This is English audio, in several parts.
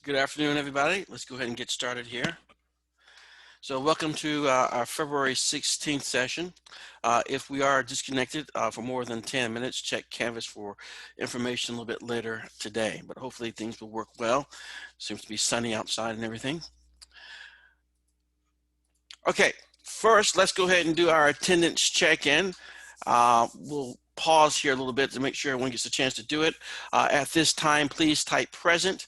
Good afternoon, everybody. Let's go ahead and get started here. So welcome to our February 16th session. If we are disconnected for more than 10 minutes, check Canvas for information a little bit later today, but hopefully things will work well. Seems to be sunny outside and everything. Okay, first, let's go ahead and do our attendance check-in. We'll pause here a little bit to make sure everyone gets a chance to do it. At this time, please type present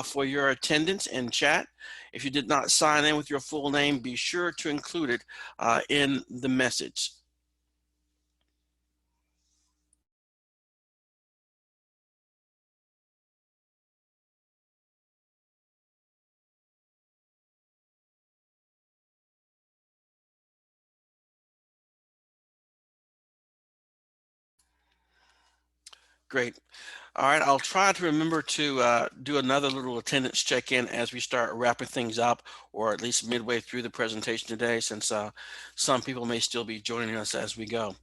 for your attendance in chat. If you did not sign in with your full name, be sure to include it in the message. Great. All right, I'll try to remember to do another little attendance check-in as we start wrapping things up, or at least midway through the presentation today, since some people may still be joining us as we go.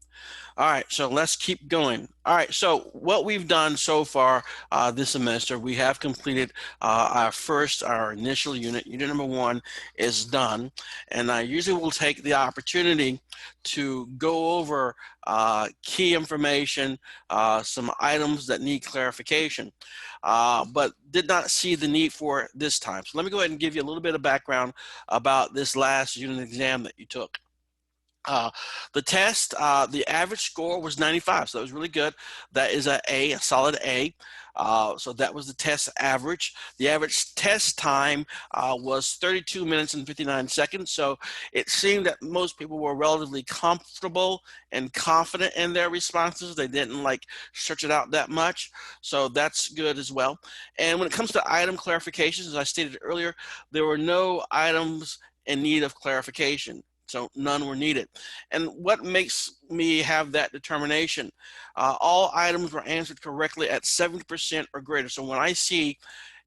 All right, so let's keep going. All right, so what we've done so far this semester, we have completed our initial unit. Unit number 1 is done, and I usually will take the opportunity to go over key information, some items that need clarification, but did not see the need for it this time. So let me go ahead and give you a little bit of background about this last unit exam that you took. The test, the average score was 95, so that was really good. That is a solid A. So that was the test average. The average test time was 32 minutes and 59 seconds. So it seemed that most people were relatively comfortable and confident in their responses. They didn't like stretch it out that much. So that's good as well. And when it comes to item clarifications, as I stated earlier, there were no items in need of clarification. So none were needed. And what makes me have that determination? All items were answered correctly at 70% or greater. So when I see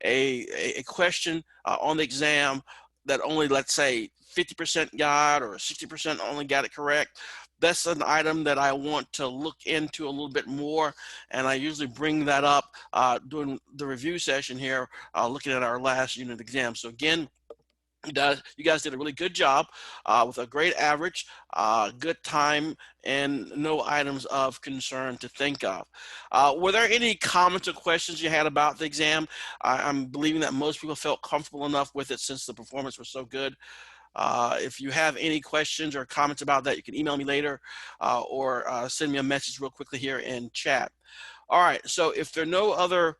a question on the exam that only, let's say, 50% got or 60% only got it correct, that's an item that I want to look into a little bit more, and I usually bring that up during the review session here, looking at our last unit exam. So again, you guys did a really good job with a great average, good time, and no items of concern to think of. Were there any comments or questions you had about the exam? I'm believing that most people felt comfortable enough with it since the performance was so good. If you have any questions or comments about that, you can email me later or send me a message real quickly here in chat. All right, so if there are no other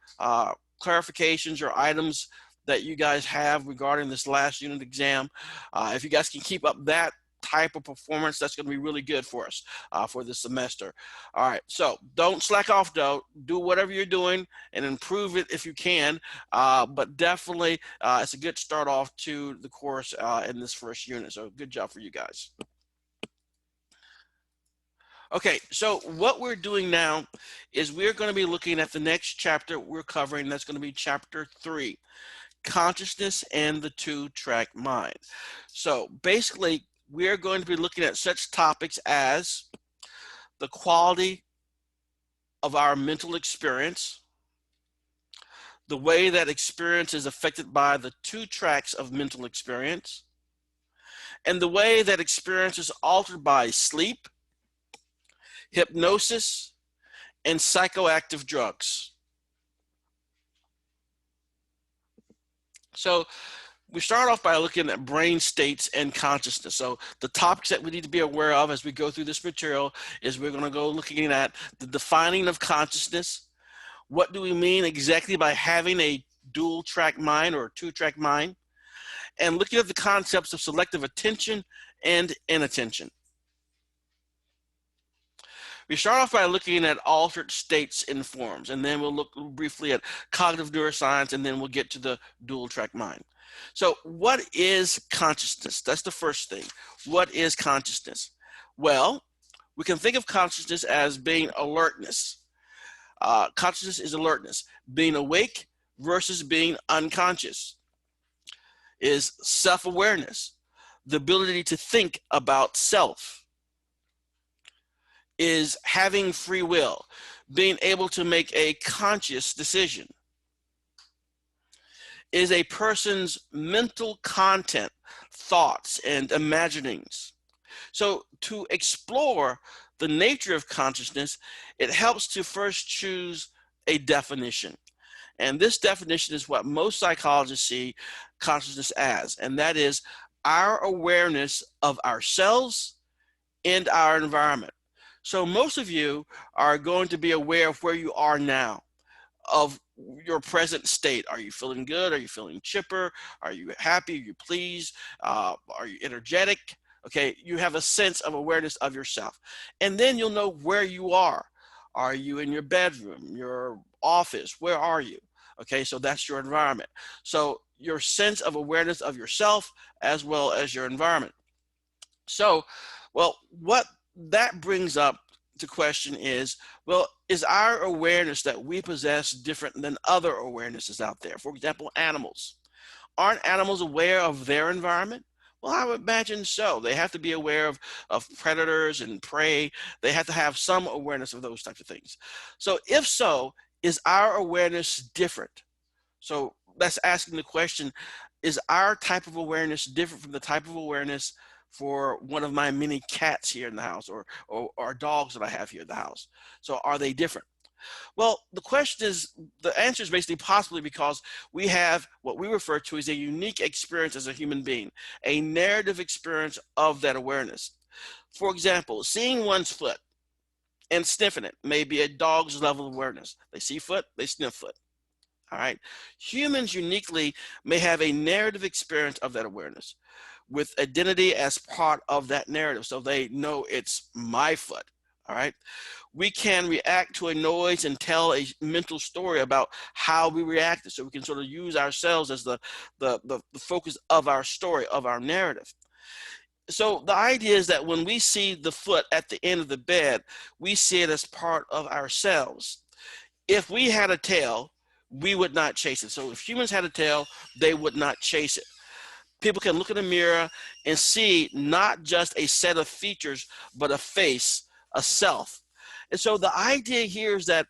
clarifications or items that you guys have regarding this last unit exam, if you guys can keep up that type of performance, that's going to be really good for us for this semester. All right, so don't slack off though. Do whatever you're doing and improve it if you can, but definitely it's a good start off to the course in this first unit. So good job for you guys. Okay, so what we're doing now is we're going to be looking at the next chapter we're covering. That's going to be chapter 3, consciousness and the two-track mind. So basically, we're going to be looking at such topics as the quality of our mental experience, the way that experience is affected by the two tracks of mental experience, and the way that experience is altered by sleep, hypnosis, and psychoactive drugs. So we start off by looking at brain states and consciousness. So the topics that we need to be aware of as we go through this material is we're going to go looking at the defining of consciousness. What do we mean exactly by having a dual track mind or two-track mind? And looking at the concepts of selective attention and inattention. We start off by looking at altered states and forms, and then we'll look briefly at cognitive neuroscience, and then we'll get to the dual track mind. So what is consciousness? That's the first thing. What is consciousness? Well, we can think of consciousness as being alertness. Consciousness is alertness. Being awake versus being unconscious is self-awareness, the ability to think about self, is having free will, being able to make a conscious decision. is a person's mental content, thoughts, and imaginings. So to explore the nature of consciousness, it helps to first choose a definition. And this definition is what most psychologists see consciousness as, and that is our awareness of ourselves and our environment. So most of you are going to be aware of where you are now, of your present state. Are you feeling good? Are you feeling chipper? Are you happy? Are you pleased? Are you energetic? Okay, you have a sense of awareness of yourself. And then you'll know where you are. Are you in your bedroom, your office? Where are you? Okay, so that's your environment. So your sense of awareness of yourself as well as your environment. So, well, what that brings up to question is, well, is our awareness that we possess different than other awarenesses out there? For example, animals. Aren't animals aware of their environment? Well, I would imagine so. They have to be aware of predators and prey. They have to have some awareness of those types of things. So if so, is our awareness different? So that's asking the question, is our type of awareness different from the type of awareness for one of my many cats here in the house, or dogs that I have here in the house? So are they different? Well, the question is, the answer is basically possibly, because we have what we refer to as a unique experience as a human being, a narrative experience of that awareness. For example, seeing one's foot and sniffing it may be a dog's level of awareness. They see foot, they sniff foot. All right. Humans uniquely may have a narrative experience of that awareness, with identity as part of that narrative. So they know it's my foot. All right. We can react to a noise and tell a mental story about how we reacted. So we can sort of use ourselves as the focus of our story, of our narrative. So the idea is that when we see the foot at the end of the bed, we see it as part of ourselves. If we had a tail, we would not chase it. So if humans had a tail, they would not chase it. People can look in a mirror and see not just a set of features, but a face, a self. And so the idea here is that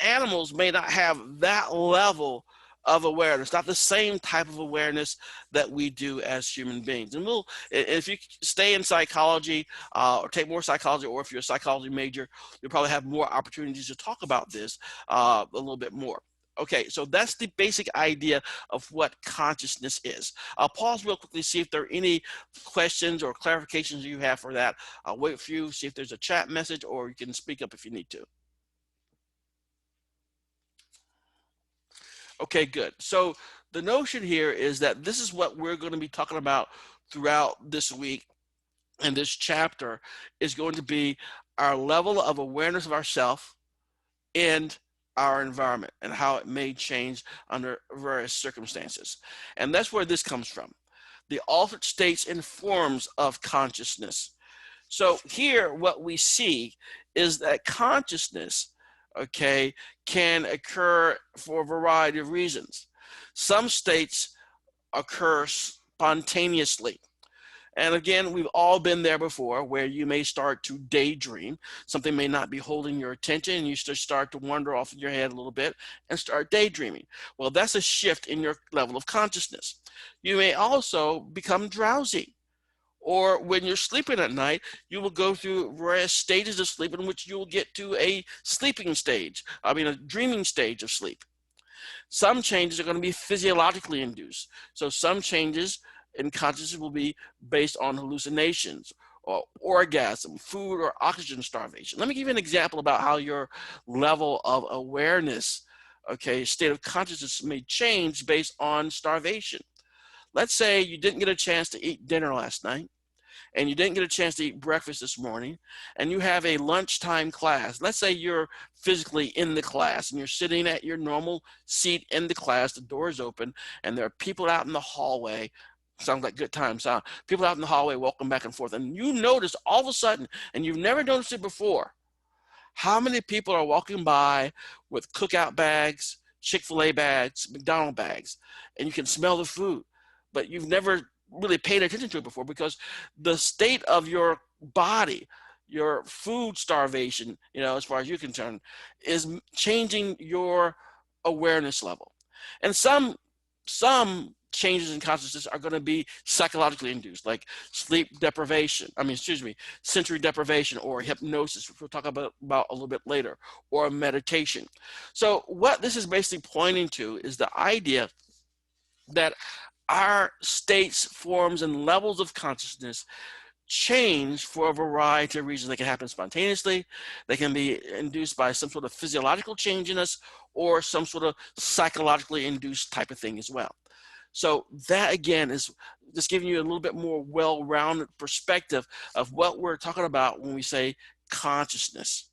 animals may not have that level of awareness, not the same type of awareness that we do as human beings. And if you stay in psychology, or take more psychology, or if you're a psychology major, you'll probably have more opportunities to talk about this a little bit more. Okay, so that's the basic idea of what consciousness is. I'll pause real quickly, see if there are any questions or clarifications you have for that. I'll wait for you, see if there's a chat message, or you can speak up if you need to. Okay, good. So the notion here is that this is what we're going to be talking about throughout this week, and this chapter is going to be our level of awareness of ourself and our environment, and how it may change under various circumstances. And that's where this comes from. The altered states and forms of consciousness. So here, what we see is that consciousness, okay, can occur for a variety of reasons. Some states occur spontaneously. And again, we've all been there before, where you may start to daydream. Something may not be holding your attention, and you just start to wander off in your head a little bit and start daydreaming. Well, that's a shift in your level of consciousness. You may also become drowsy, or when you're sleeping at night, you will go through various stages of sleep in which you will get to a sleeping stage, a dreaming stage of sleep. Some changes are going to be physiologically induced. So some changes in consciousness will be based on hallucinations or orgasm, food or oxygen starvation. Let me give you an example about how your level of awareness, okay, state of consciousness may change based on starvation. Let's say you didn't get a chance to eat dinner last night, and you didn't get a chance to eat breakfast this morning, and you have a lunchtime class. Let's say you're physically in the class and you're sitting at your normal seat in the class, the door is open, and there are people out in the hallway. Sounds like good times, huh? People out in the hallway walking back and forth, and you notice all of a sudden, and you've never noticed it before, how many people are walking by with cookout bags, Chick-fil-A bags, McDonald's bags, and you can smell the food, but you've never really paid attention to it before, because the state of your body, your food starvation, as far as you're concerned, is changing your awareness level. And some some changes in consciousness are going to be psychologically induced, like sleep deprivation, sensory deprivation, or hypnosis, which we'll talk about a little bit later, or meditation. So what this is basically pointing to is the idea that our states, forms, and levels of consciousness change for a variety of reasons. They can happen spontaneously, they can be induced by some sort of physiological change in us, or some sort of psychologically induced type of thing as well. So that again is just giving you a little bit more well-rounded perspective of what we're talking about when we say consciousness.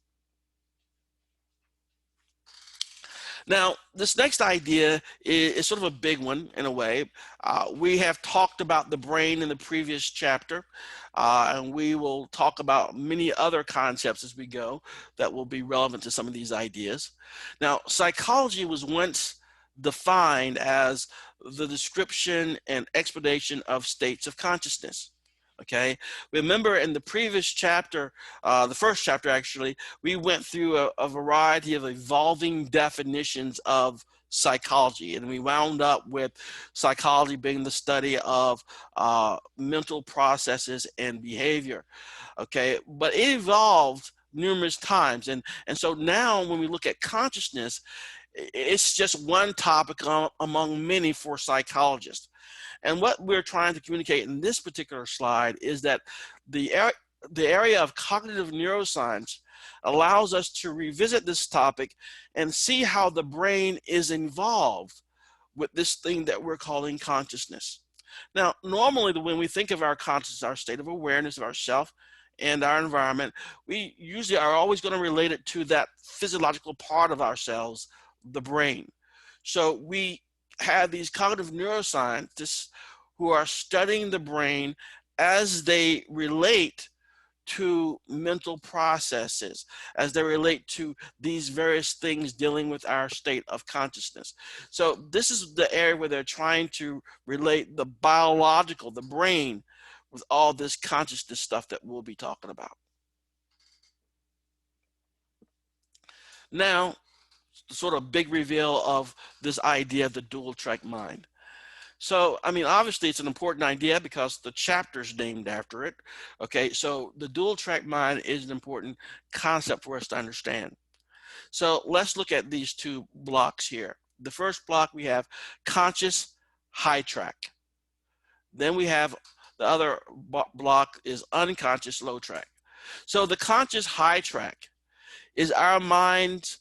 Now, this next idea is sort of a big one in a way. We have talked about the brain in the previous chapter, and we will talk about many other concepts as we go that will be relevant to some of these ideas. Now, psychology was once defined as the description and explanation of states of consciousness. Okay, remember in the previous chapter, the first chapter actually, we went through a variety of evolving definitions of psychology, and we wound up with psychology being the study of mental processes and behavior. Okay, but it evolved numerous times, and so now when we look at consciousness, it's just one topic among many for psychologists. And what we're trying to communicate in this particular slide is that the area of cognitive neuroscience allows us to revisit this topic and see how the brain is involved with this thing that we're calling consciousness. Now, normally when we think of our consciousness, our state of awareness of ourself and our environment, we usually are always going to relate it to that physiological part of ourselves, the brain. So we have these cognitive neuroscientists who are studying the brain as they relate to mental processes, as they relate to these various things dealing with our state of consciousness. So this is the area where they're trying to relate the biological, the brain, with all this consciousness stuff that we'll be talking about. Now, sort of big reveal of this idea of the dual track mind. So, I mean, obviously it's an important idea because the chapter's named after it. Okay, so the dual track mind is an important concept for us to understand. So let's look at these two blocks here. The first block, we have conscious high track. Then we have the other block is unconscious low track. So the conscious high track is our minds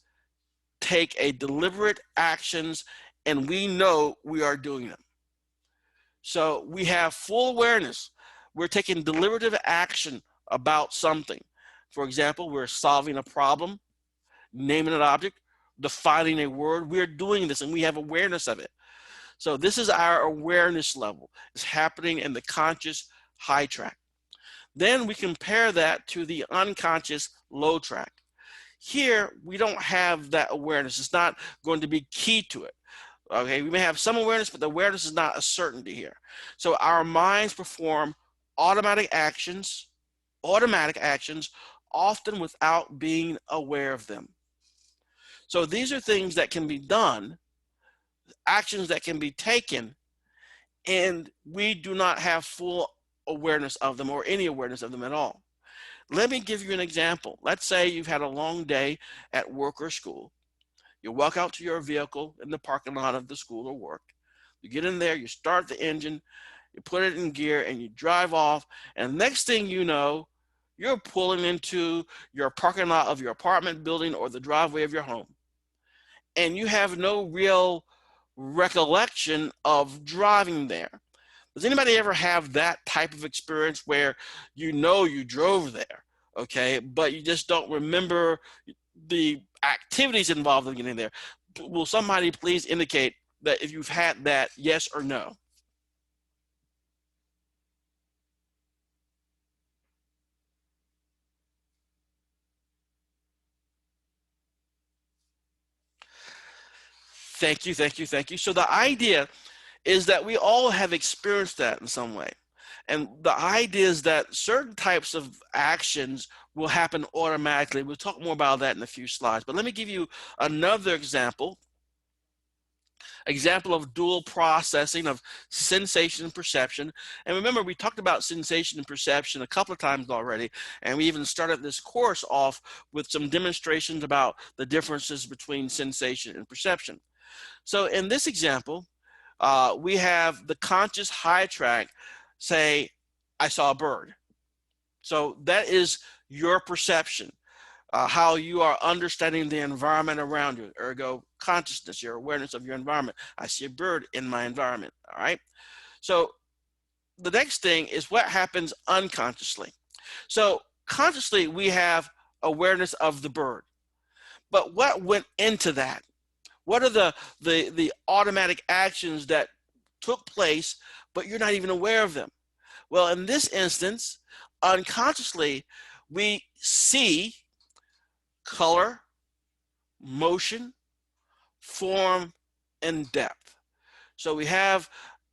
take a deliberate actions and we know we are doing them. So we have full awareness. We're taking deliberative action about something. For example, we're solving a problem, naming an object, defining a word. We're doing this and we have awareness of it. So this is our awareness level. It's happening in the conscious high track. Then we compare that to the unconscious low track. Here, we don't have that awareness. It's not going to be key to it. Okay, we may have some awareness, but the awareness is not a certainty here. So our minds perform automatic actions, often without being aware of them. So these are things that can be done, actions that can be taken, and we do not have full awareness of them or any awareness of them at all. Let me give you an example. Let's say you've had a long day at work or school. You walk out to your vehicle in the parking lot of the school or work. You get in there, you start the engine, you put it in gear, and you drive off. And next thing you know, you're pulling into your parking lot of your apartment building or the driveway of your home. And you have no real recollection of driving there. Does anybody ever have that type of experience where you know you drove there, okay, but you just don't remember the activities involved in getting there? Will somebody please indicate that if you've had that, yes or no? Thank you, thank you, thank you. So the idea is that we all have experienced that in some way. And the idea is that certain types of actions will happen automatically. We'll talk more about that in a few slides. But let me give you another example Example of dual processing of sensation and perception. And remember, we talked about sensation and perception a couple of times already, and we even started this course off with some demonstrations about the differences between sensation and perception. So in this example, we have the conscious high track say, I saw a bird. So that is your perception. How you are understanding the environment around you, ergo consciousness, your awareness of your environment. I see a bird in my environment, all right? So the next thing is what happens unconsciously. So consciously, we have awareness of the bird, but what went into that? What are the automatic actions that took place, but you're not even aware of them? Well, in this instance, unconsciously, we see color, motion, form, and depth. So we have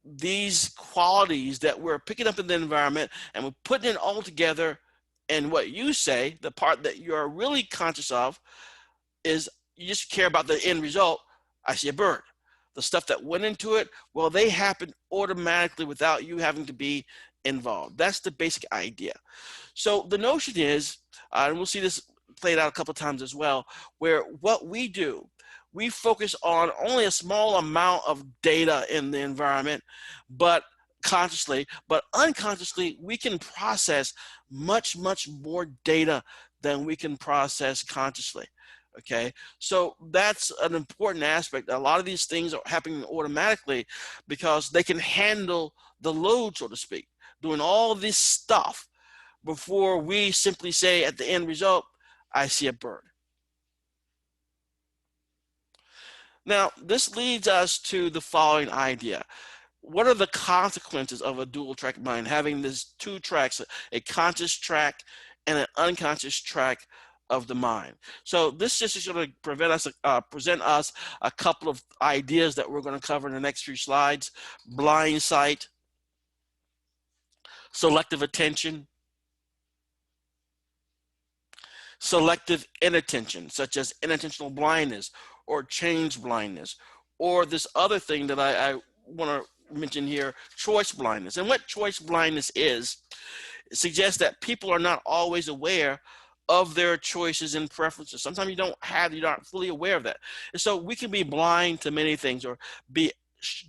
these qualities that we're picking up in the environment, and we're putting it all together. And what you say, the part that you're really conscious of, is you just care about the end result. I see a bird. The stuff that went into it, well, they happen automatically without you having to be involved. That's the basic idea. So the notion is, and we'll see this played out a couple of times as well, where what we do, we focus on only a small amount of data in the environment, but consciously, but unconsciously, we can process much, much more data than we can process consciously. Okay, so that's an important aspect. A lot of these things are happening automatically because they can handle the load, so to speak, doing all this stuff before we simply say at the end result, I see a bird. Now, this leads us to the following idea. What are the consequences of a dual track mind, having these two tracks, a conscious track and an unconscious track of the mind? So this just is going to present us a couple of ideas that we're going to cover in the next few slides. Blind sight, selective attention, selective inattention, such as inattentional blindness or change blindness, or this other thing that I want to mention here, choice blindness. And what choice blindness is, it suggests that people are not always aware of their choices and preferences. Sometimes you're not fully aware of that. And so we can be blind to many things or be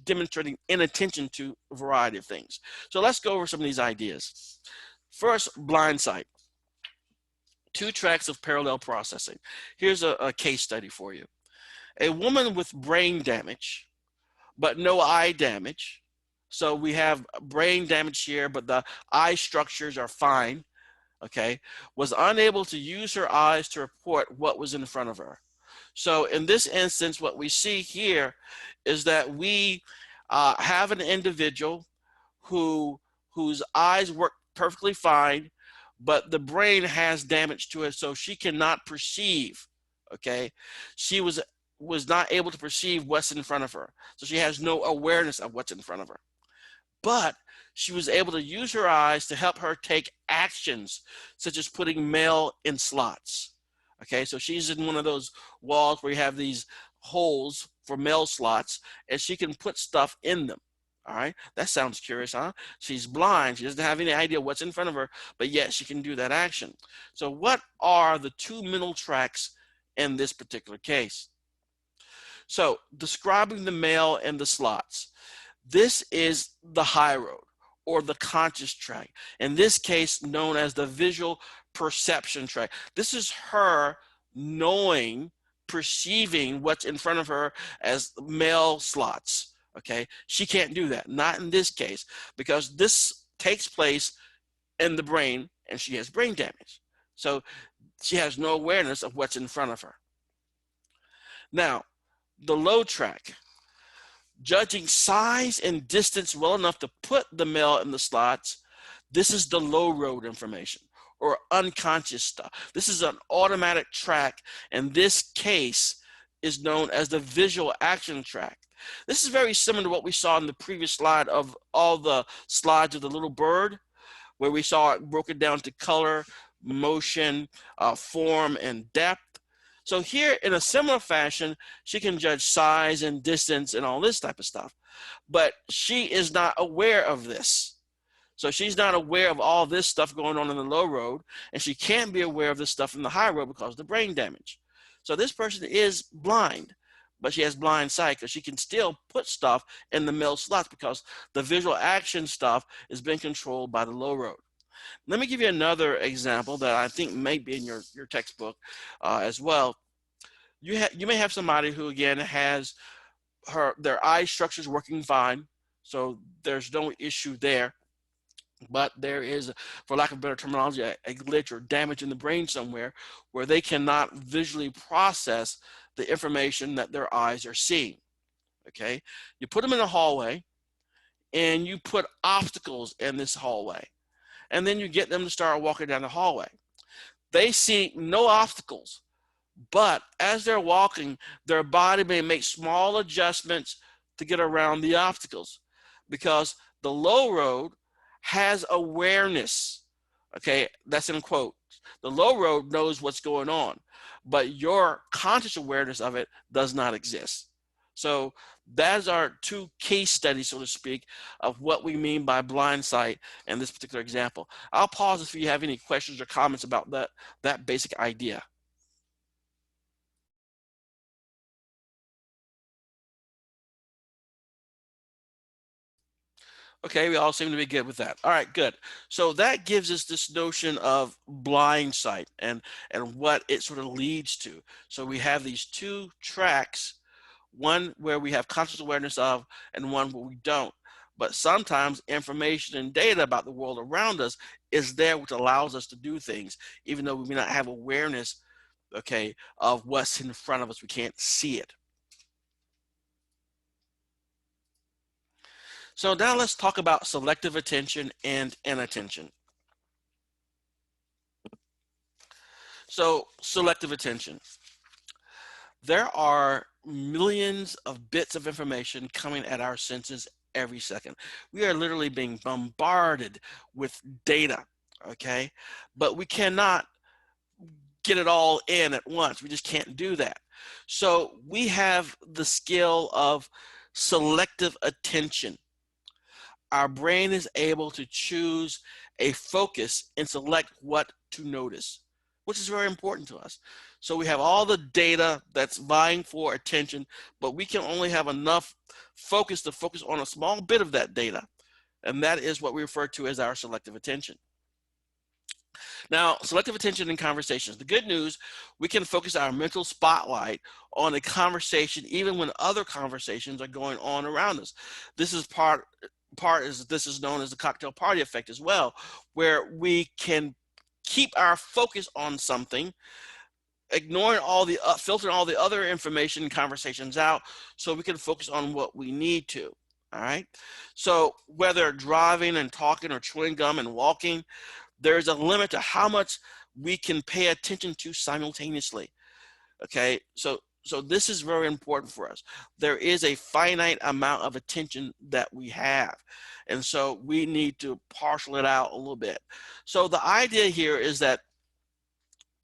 demonstrating inattention to a variety of things. So let's go over some of these ideas. First, blind sight. Two tracks of parallel processing. Here's a case study for you. A woman with brain damage, but no eye damage. So we have brain damage here, but the eye structures are fine, okay, was unable to use her eyes to report what was in front of her. So in this instance, what we see here is that we have an individual whose eyes work perfectly fine, but the brain has damage to it, so she cannot perceive, okay? She was not able to perceive what's in front of her, so she has no awareness of what's in front of her. But she was able to use her eyes to help her take actions, such as putting mail in slots, okay? So she's in one of those walls where you have these holes for mail slots, and she can put stuff in them. All right, that sounds curious, huh? She's blind. She doesn't have any idea what's in front of her, but yet she can do that action. So what are the two mental tracks in this particular case? So describing the mail and the slots. This is the high road or the conscious track. In this case, known as the visual perception track. This is her knowing, perceiving what's in front of her as mail slots. Okay, she can't do that, not in this case, because this takes place in the brain and she has brain damage. So she has no awareness of what's in front of her. Now, the low track, judging size and distance well enough to put the mail in the slots. This is the low road information or unconscious stuff. This is an automatic track, and this case is known as the visual action track. This is very similar to what we saw in the previous slide of all the slides of the little bird, where we saw it broken down to color, motion, form, and depth. So here, in a similar fashion, she can judge size and distance and all this type of stuff, but she is not aware of this. So she's not aware of all this stuff going on in the low road, and she can't be aware of this stuff in the high road because of the brain damage. So this person is blind, but she has blind sight because she can still put stuff in the middle slots because the visual action stuff is being controlled by the low road. Let me give you another example that I think may be in your textbook as well. You may have somebody who, again, has their eye structures working fine, so there's no issue there. But there is, for lack of better terminology, a glitch or damage in the brain somewhere where they cannot visually process the information that their eyes are seeing. Okay, you put them in a hallway and you put obstacles in this hallway, and then you get them to start walking down the hallway. They see no obstacles, but as they're walking, their body may make small adjustments to get around the obstacles because the low road has awareness. Okay, that's in quotes. The low road knows what's going on, but your conscious awareness of it does not exist. So that's our two case studies, so to speak, of what we mean by blind sight in this particular example. I'll pause if you have any questions or comments about that basic idea. Okay, we all seem to be good with that. All right, good. So that gives us this notion of blind sight and what it sort of leads to. So we have these two tracks, one where we have conscious awareness of and one where we don't. But sometimes information and data about the world around us is there, which allows us to do things, even though we may not have awareness, okay, of what's in front of us. We can't see it. So now let's talk about selective attention and inattention. So selective attention. There are millions of bits of information coming at our senses every second. We are literally being bombarded with data, okay? But we cannot get it all in at once. We just can't do that. So we have the skill of selective attention. Our brain is able to choose a focus and select what to notice, which is very important to us. So we have all the data that's vying for attention, but we can only have enough focus to focus on a small bit of that data. And that is what we refer to as our selective attention. Now, selective attention in conversations. The good news, we can focus our mental spotlight on a conversation even when other conversations are going on around us. This is this is known as the cocktail party effect as well, where we can keep our focus on something, ignoring all the filtering all the other information and conversations out, so we can focus on what we need to. All right. So whether driving and talking or chewing gum and walking, there's a limit to how much we can pay attention to simultaneously. Okay. So this is very important for us. There is a finite amount of attention that we have. And so we need to parcel it out a little bit. So the idea here is that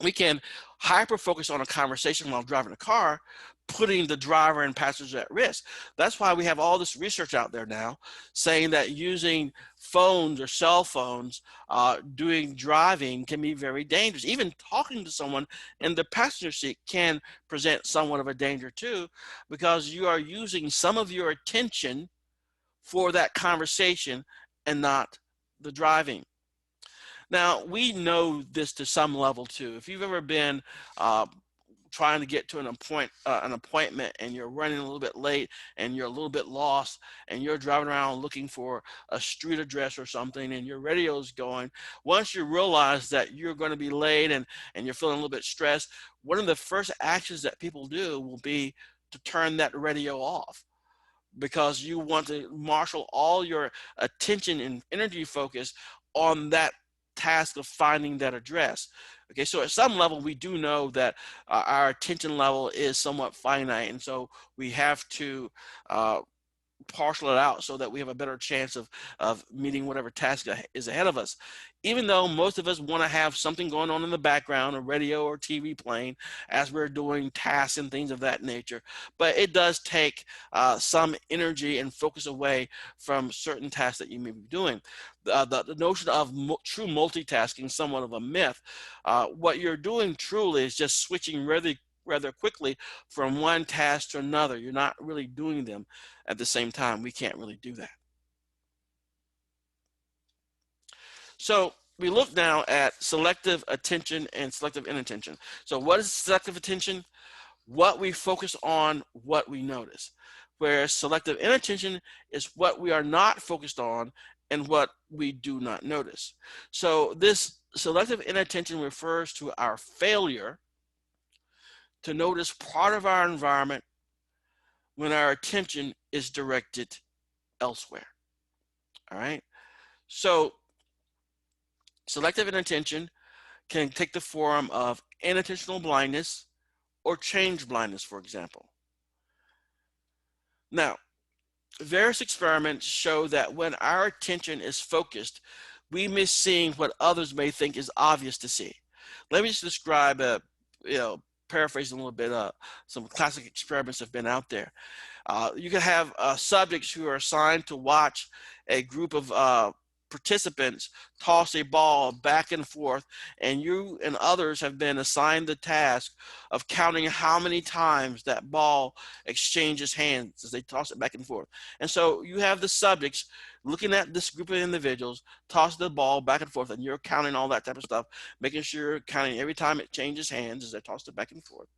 we can hyper focus on a conversation while driving a car, putting the driver and passengers at risk. That's why we have all this research out there now saying that using phones or cell phones doing driving can be very dangerous. Even talking to someone in the passenger seat can present somewhat of a danger too, because you are using some of your attention for that conversation and not the driving. Now, we know this to some level too. If you've ever been trying to get to an appointment and you're running a little bit late and you're a little bit lost and you're driving around looking for a street address or something and your radio's going, once you realize that you're going to be late and you're feeling a little bit stressed, one of the first actions that people do will be to turn that radio off, because you want to marshal all your attention and energy focus on that task of finding that address. Okay, so at some level, we do know that our attention level is somewhat finite, and so we have to partial it out so that we have a better chance of meeting whatever task is ahead of us. Even though most of us want to have something going on in the background, a radio or TV playing as we're doing tasks and things of that nature, but it does take some energy and focus away from certain tasks that you may be doing. The notion of true multitasking, somewhat of a myth. What you're doing truly is just switching rather quickly from one task to another. You're not really doing them at the same time. We can't really do that. So we look now at selective attention and selective inattention. So what is selective attention? What we focus on, what we notice. Whereas selective inattention is what we are not focused on and what we do not notice. So this selective inattention refers to our failure to notice part of our environment when our attention is directed elsewhere. All right. So selective inattention can take the form of inattentional blindness or change blindness, for example. Now, various experiments show that when our attention is focused, we miss seeing what others may think is obvious to see. Let me just describe paraphrasing a little bit, some classic experiments have been out there. You can have subjects who are assigned to watch a group of participants toss a ball back and forth, and you and others have been assigned the task of counting how many times that ball exchanges hands as they toss it back and forth. And so you have the subjects looking at this group of individuals toss the ball back and forth, and you're counting all that type of stuff, making sure you're counting every time it changes hands as they toss it back and forth.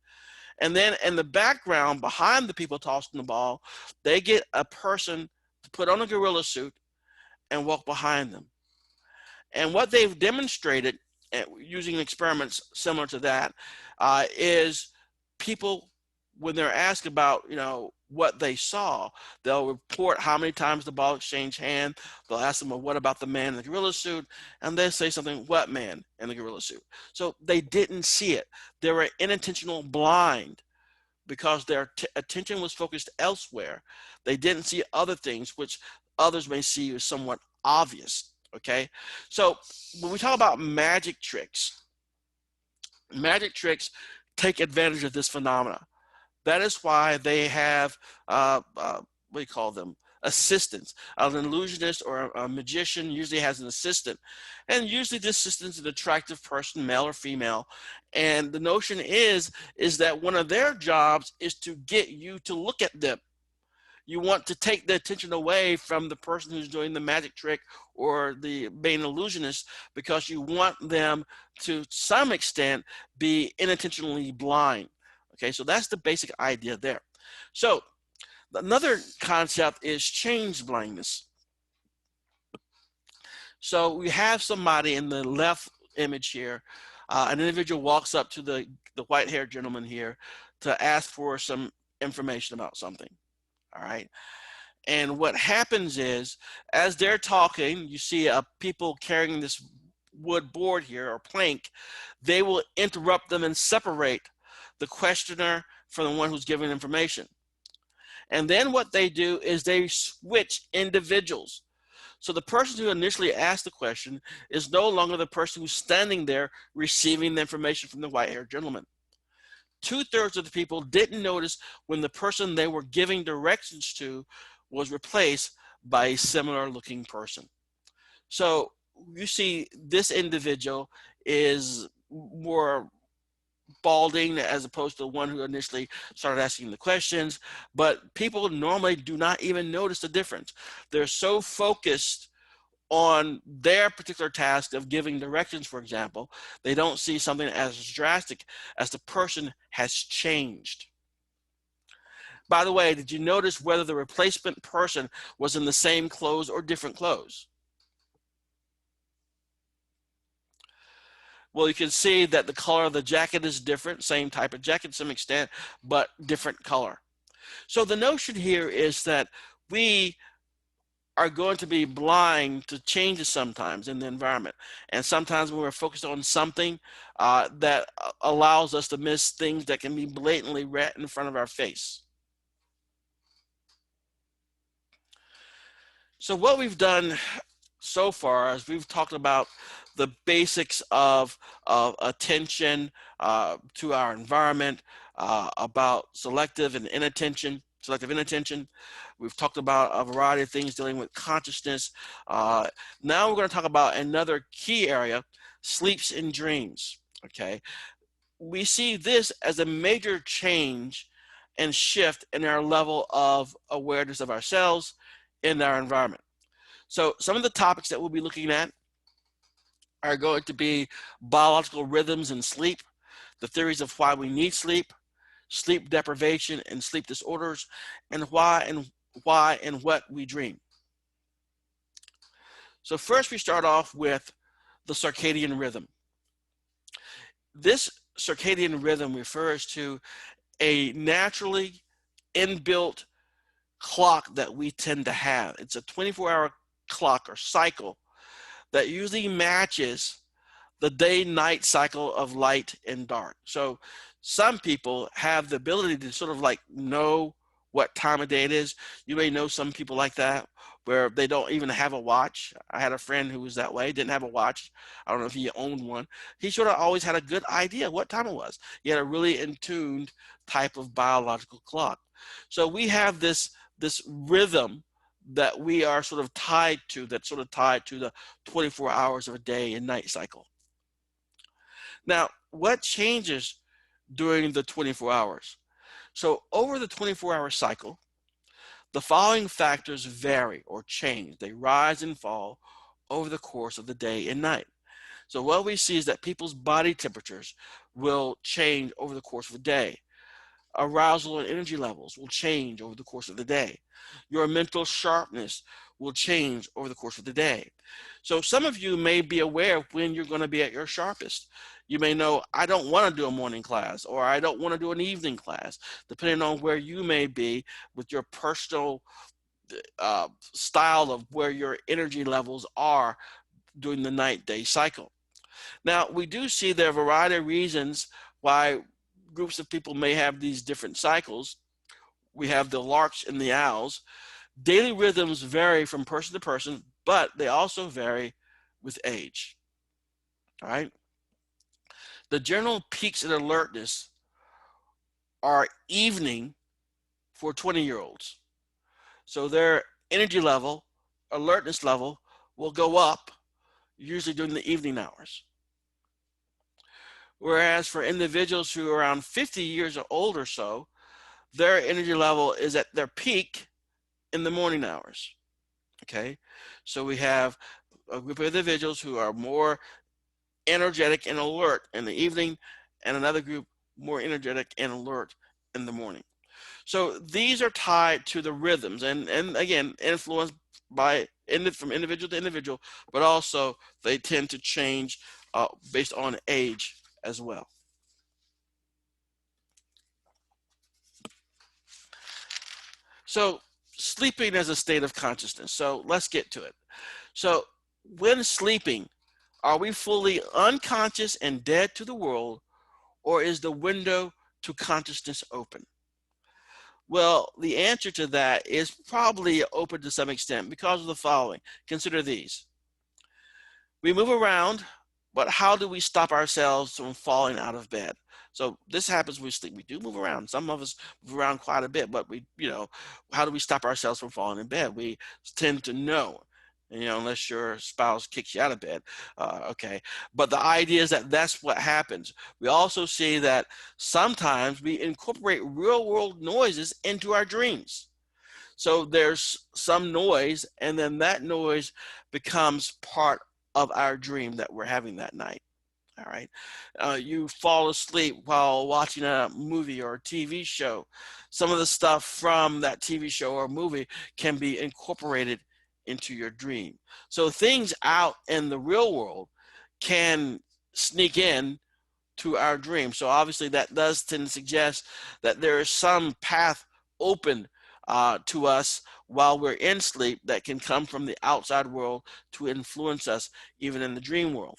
And then in the background, behind the people tossing the ball, they get a person to put on a gorilla suit and walk behind them. And what they've demonstrated using experiments similar to that is people, when they're asked about, what they saw, they'll report how many times the ball exchanged hand. They'll ask them, well, what about the man in the gorilla suit? And they say something, what man in the gorilla suit? So they didn't see it. They were inattentional blind because their attention was focused elsewhere. They didn't see other things, which others may see as somewhat obvious. Okay, so when we talk about magic tricks take advantage of this phenomena. That is why they have what do you call them? Assistants. An illusionist or a magician usually has an assistant, and usually the assistant is an attractive person, male or female. And the notion is that one of their jobs is to get you to look at them. You want to take the attention away from the person who's doing the magic trick or the being illusionist, because you want them to some extent be inattentionally blind. Okay, so that's the basic idea there. So another concept is change blindness. So we have somebody in the left image here. An individual walks up to the white-haired gentleman here to ask for some information about something. All right. And what happens is, as they're talking, you see people carrying this wood board here or plank. They will interrupt them and separate the questioner from the one who's giving information. And then what they do is they switch individuals. So the person who initially asked the question is no longer the person who's standing there receiving the information from the white-haired gentleman. 2/3 of the people didn't notice when the person they were giving directions to was replaced by a similar looking person. So you see this individual is more balding as opposed to the one who initially started asking the questions, but people normally do not even notice the difference. They're so focused on their particular task of giving directions, for example, they don't see something as drastic as the person has changed. By the way, did you notice whether the replacement person was in the same clothes or different clothes? Well, you can see that the color of the jacket is different, same type of jacket to some extent, but different color. So the notion here is that we are going to be blind to changes sometimes in the environment. And sometimes when we're focused on something that allows us to miss things that can be blatantly right in front of our face. So what we've done so far is we've talked about the basics of attention to our environment, about selective inattention. We've talked about a variety of things dealing with consciousness. Uh, Now we're going to talk about another key area, sleeps and dreams. Okay, we see this as a major change and shift in our level of awareness of ourselves and our environment. So some of the topics that we'll be looking at are going to be biological rhythms in sleep, the theories of why we need sleep, sleep deprivation and sleep disorders, and why and what we dream. So first we start off with the circadian rhythm. This circadian rhythm refers to a naturally inbuilt clock that we tend to have. It's a 24-hour clock or cycle that usually matches the day-night cycle of light and dark. So some people have the ability to sort of like know what time of day it is. You may know some people like that where they don't even have a watch. I had a friend who was that way, didn't have a watch. I don't know if he owned one. He sort of always had a good idea what time it was. He had a really in tuned type of biological clock. So we have this rhythm that we are sort of tied to, that's sort of tied to the 24 hours of a day and night cycle. Now, what changes during the 24 hours? So over the 24-hour cycle, the following factors vary or change. They rise and fall over the course of the day and night. So what we see is that people's body temperatures will change over the course of a day. Arousal and energy levels will change over the course of the day. Your mental sharpness will change over the course of the day. So some of you may be aware of when you're going to be at your sharpest. You may know, I don't want to do a morning class, or I don't want to do an evening class, depending on where you may be with your personal style of where your energy levels are during the night-day cycle. Now, we do see there are a variety of reasons why groups of people may have these different cycles. We have the larks and the owls. Daily rhythms vary from person to person, but they also vary with age. All right. The general peaks in alertness are evening for 20-year-olds. So their energy level, alertness level will go up usually during the evening hours. Whereas for individuals who are around 50 years old or so, their energy level is at their peak in the morning hours. Okay, so we have a group of individuals who are more energetic and alert in the evening, and another group more energetic and alert in the morning. So these are tied to the rhythms, and again, influenced by from individual to individual, but also they tend to change based on age as well. So sleeping as a state of consciousness. So let's get to it. So when sleeping, are we fully unconscious and dead to the world, or is the window to consciousness open? Well, the answer to that is probably open to some extent because of the following. Consider these. We move around, but how do we stop ourselves from falling out of bed? So this happens when we sleep. We do move around. Some of us move around quite a bit, but how do we stop ourselves from falling in bed? We tend to know, unless your spouse kicks you out of bed. Okay. But the idea is that that's what happens. We also see that sometimes we incorporate real world noises into our dreams. So there's some noise, and then that noise becomes part of our dream that we're having that night. All right. You fall asleep while watching a movie or a TV show. Some of the stuff from that TV show or movie can be incorporated into your dream. So things out in the real world can sneak in to our dream. So obviously that does tend to suggest that there is some path open to us while we're in sleep that can come from the outside world to influence us even in the dream world.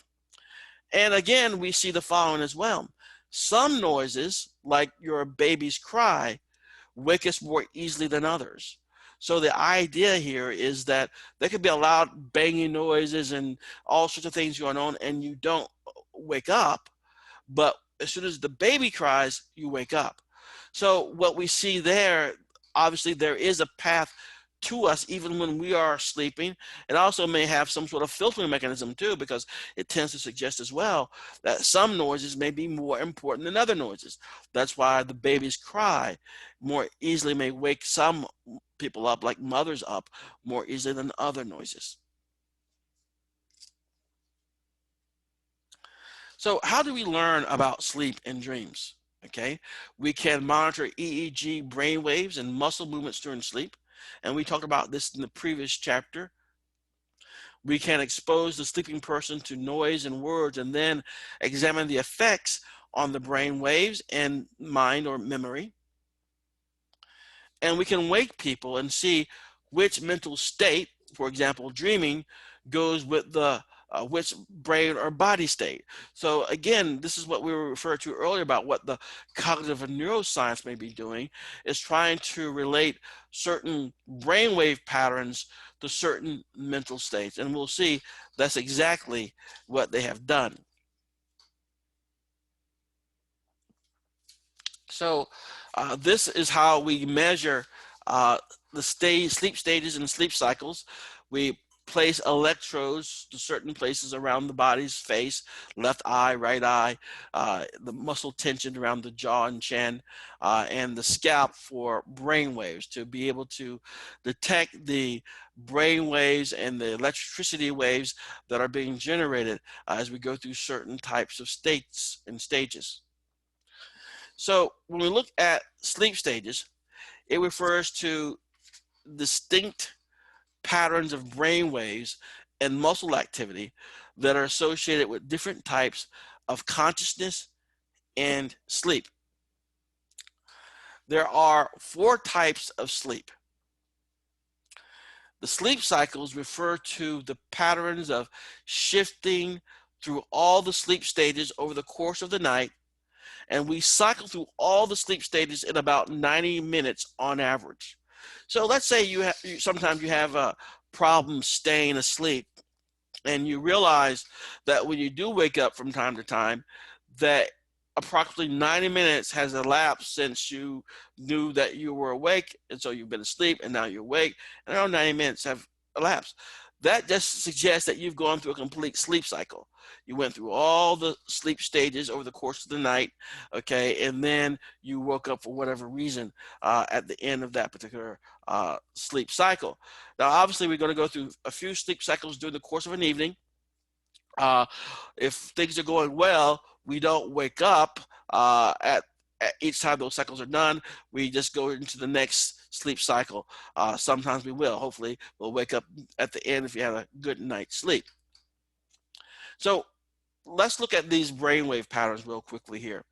And again, we see the following as well. Some noises, like your baby's cry, wake us more easily than others. So the idea here is that there could be a loud banging noises and all sorts of things going on, and you don't wake up, but as soon as the baby cries, you wake up. So what we see there, obviously there is a path to us even when we are sleeping. It also may have some sort of filtering mechanism too, because it tends to suggest as well that some noises may be more important than other noises. That's why the baby's cry more easily may wake some people up, like mothers up, more easily than other noises. So how do we learn about sleep and dreams? Okay, we can monitor EEG brain waves and muscle movements during sleep. And we talked about this in the previous chapter. We can expose the sleeping person to noise and words and then examine the effects on the brain waves and mind or memory. And we can wake people and see which mental state, for example, dreaming, goes with the which brain or body state. So again, this is what we were referred to earlier about what the cognitive neuroscience may be doing, is trying to relate certain brainwave patterns to certain mental states. And we'll see that's exactly what they have done. So this is how we measure uh, the sleep stages and sleep cycles. We place electrodes to certain places around the body's face, left eye, right eye, the muscle tension around the jaw and chin, and the scalp for brain waves to be able to detect the brain waves and the electricity waves that are being generated as we go through certain types of states and stages. So when we look at sleep stages, it refers to distinct patterns of brain waves and muscle activity that are associated with different types of consciousness and sleep. There are 4 types of sleep. The sleep cycles refer to the patterns of shifting through all the sleep stages over the course of the night, and we cycle through all the sleep stages in about 90 minutes on average. So let's say sometimes you have a problem staying asleep, and you realize that when you do wake up from time to time, that approximately 90 minutes has elapsed since you knew that you were awake, and so you've been asleep and now you're awake, and around 90 minutes have elapsed. That just suggests that you've gone through a complete sleep cycle. You went through all the sleep stages over the course of the night, okay, and then you woke up for whatever reason at the end of that particular sleep cycle. Now, obviously, we're going to go through a few sleep cycles during the course of an evening. If things are going well, we don't wake up at each time those cycles are done. We just go into the next sleep cycle. Sometimes we will. Hopefully, we'll wake up at the end if you have a good night's sleep. So let's look at these brainwave patterns real quickly here.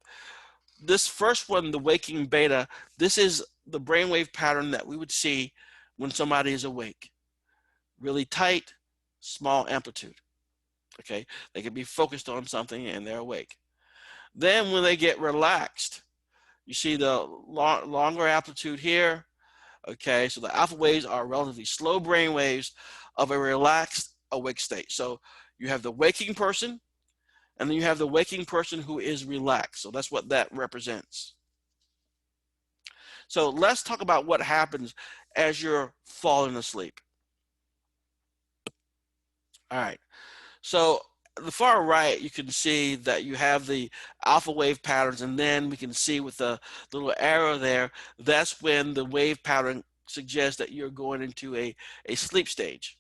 This first one, the waking beta, this is the brainwave pattern that we would see when somebody is awake. Really tight, small amplitude. Okay, they can be focused on something and they're awake. Then when they get relaxed, you see the longer amplitude here. Okay, so the alpha waves are relatively slow brain waves of a relaxed awake state. So you have the waking person, and then you have the waking person who is relaxed. So that's what that represents. So let's talk about what happens as you're falling asleep. All right. So the far right, you can see that you have the alpha wave patterns, and then we can see with the little arrow there, that's when the wave pattern suggests that you're going into a sleep stage.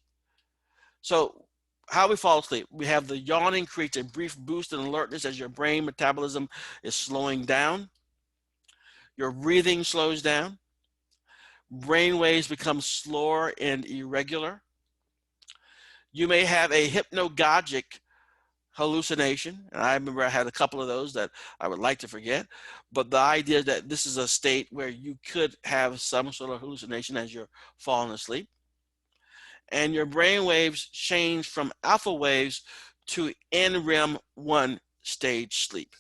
So how we fall asleep, we have the yawning creates a brief boost in alertness as your brain metabolism is slowing down. Your breathing slows down. Brain waves become slower and irregular. You may have a hypnagogic hallucination. And I remember I had a couple of those that I would like to forget. But the idea that this is a state where you could have some sort of hallucination as you're falling asleep. And your brain waves change from alpha waves to NREM 1 stage sleep.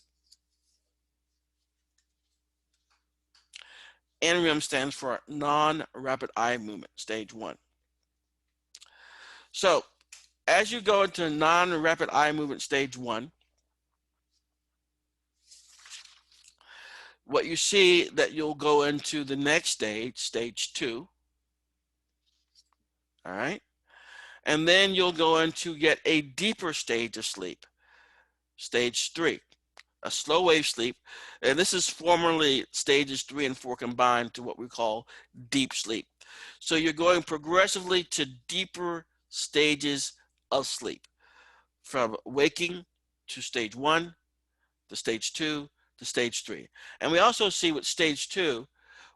NREM stands for non-rapid eye movement, stage 1. So as you go into non-rapid eye movement, stage 1, what you see that you'll go into the next stage, stage 2, all right? And then you'll go into get a deeper stage of sleep, stage 3, a slow wave sleep. And this is formerly stages 3 and 4 combined to what we call deep sleep. So you're going progressively to deeper stages of sleep, from waking to stage 1, to stage 2, to stage 3. And we also see with stage 2,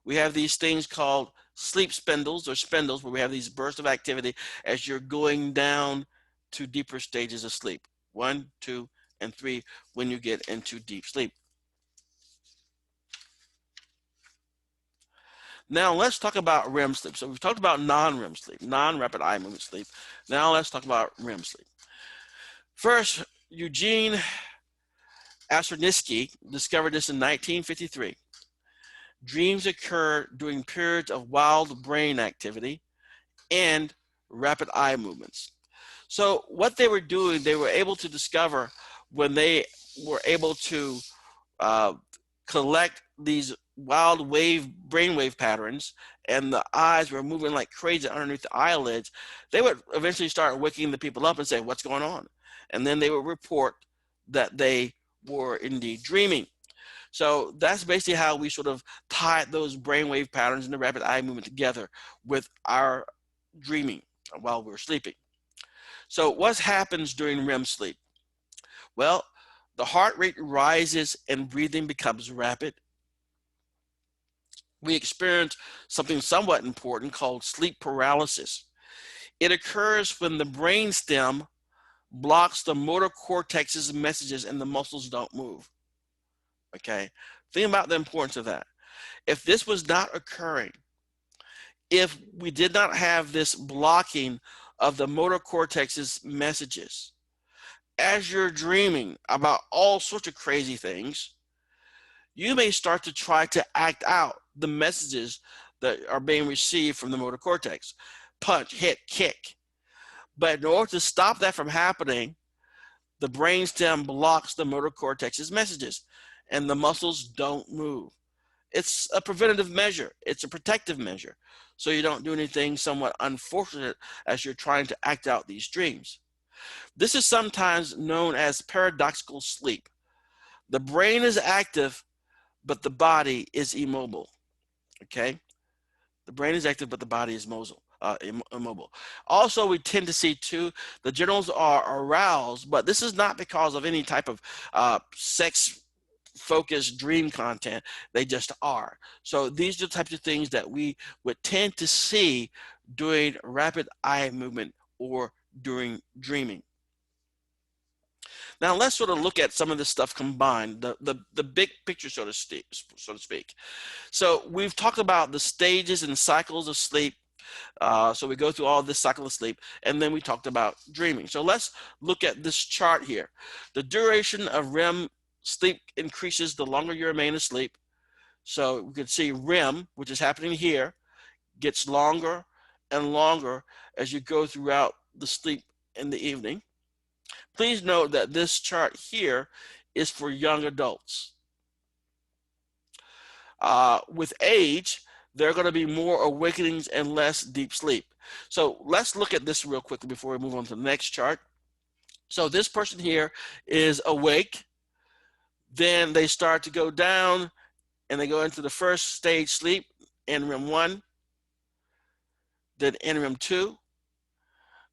we have these things called sleep spindles or spindles, where we have these bursts of activity as you're going down to deeper stages of sleep. 1, 2, and 3 when you get into deep sleep. Now let's talk about REM sleep. So we've talked about non-REM sleep, non-rapid eye movement sleep. Now let's talk about REM sleep. First, Eugene Astornitzky discovered this in 1953. Dreams occur during periods of wild brain activity and rapid eye movements. So what they were doing, they were able to discover when they were able to collect these wild brainwave patterns, and the eyes were moving like crazy underneath the eyelids, they would eventually start waking the people up and say, what's going on? And then they would report that they were indeed dreaming. So that's basically how we sort of tied those brainwave patterns and the rapid eye movement together with our dreaming while we're sleeping. So what happens during REM sleep? Well, the heart rate rises and breathing becomes rapid. We experience something somewhat important called sleep paralysis. It occurs when the brainstem blocks the motor cortex's messages and the muscles don't move. Okay, think about the importance of that. If this was not occurring, if we did not have this blocking of the motor cortex's messages, as you're dreaming about all sorts of crazy things, you may start to try to act out the messages that are being received from the motor cortex. Punch, hit, kick. But in order to stop that from happening, the brainstem blocks the motor cortex's messages and the muscles don't move. It's a preventative measure. It's a protective measure. So you don't do anything somewhat unfortunate as you're trying to act out these dreams. This is sometimes known as paradoxical sleep. The brain is active, but the body is immobile. Okay? The brain is active, but the body is immobile. Also, we tend to see too, the generals are aroused, but this is not because of any type of sex-focused dream content. They just are. So these are the types of things that we would tend to see during rapid eye movement or during dreaming. Now let's sort of look at some of this stuff combined, the big picture, so to speak. So we've talked about the stages and cycles of sleep. So we go through all this cycle of sleep, and then we talked about dreaming. So let's look at this chart here. The duration of REM sleep increases the longer you remain asleep. So we can see REM, which is happening here, gets longer and longer as you go throughout the sleep in the evening. Please note that this chart here is for young adults. With age, there are going to be more awakenings and less deep sleep. So let's look at this real quickly before we move on to the next chart. So this person here is awake. Then they start to go down and they go into the first stage sleep, NREM 1, then NREM 2,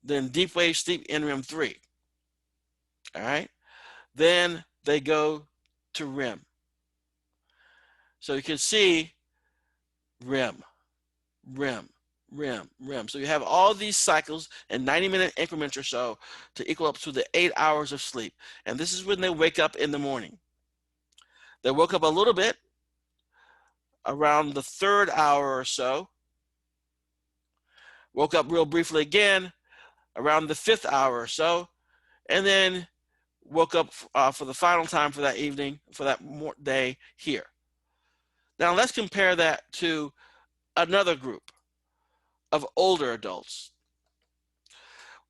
then deep wave sleep, NREM 3. All right. Then they go to REM. So you can see REM, REM, REM, REM. So you have all these cycles in 90-minute increments or so to equal up to the 8 hours of sleep. And this is when they wake up in the morning. They woke up a little bit around the 3rd hour or so, woke up real briefly again around the 5th hour or so, and then woke up for the final time for that evening, for that day here. Now let's compare that to another group of older adults.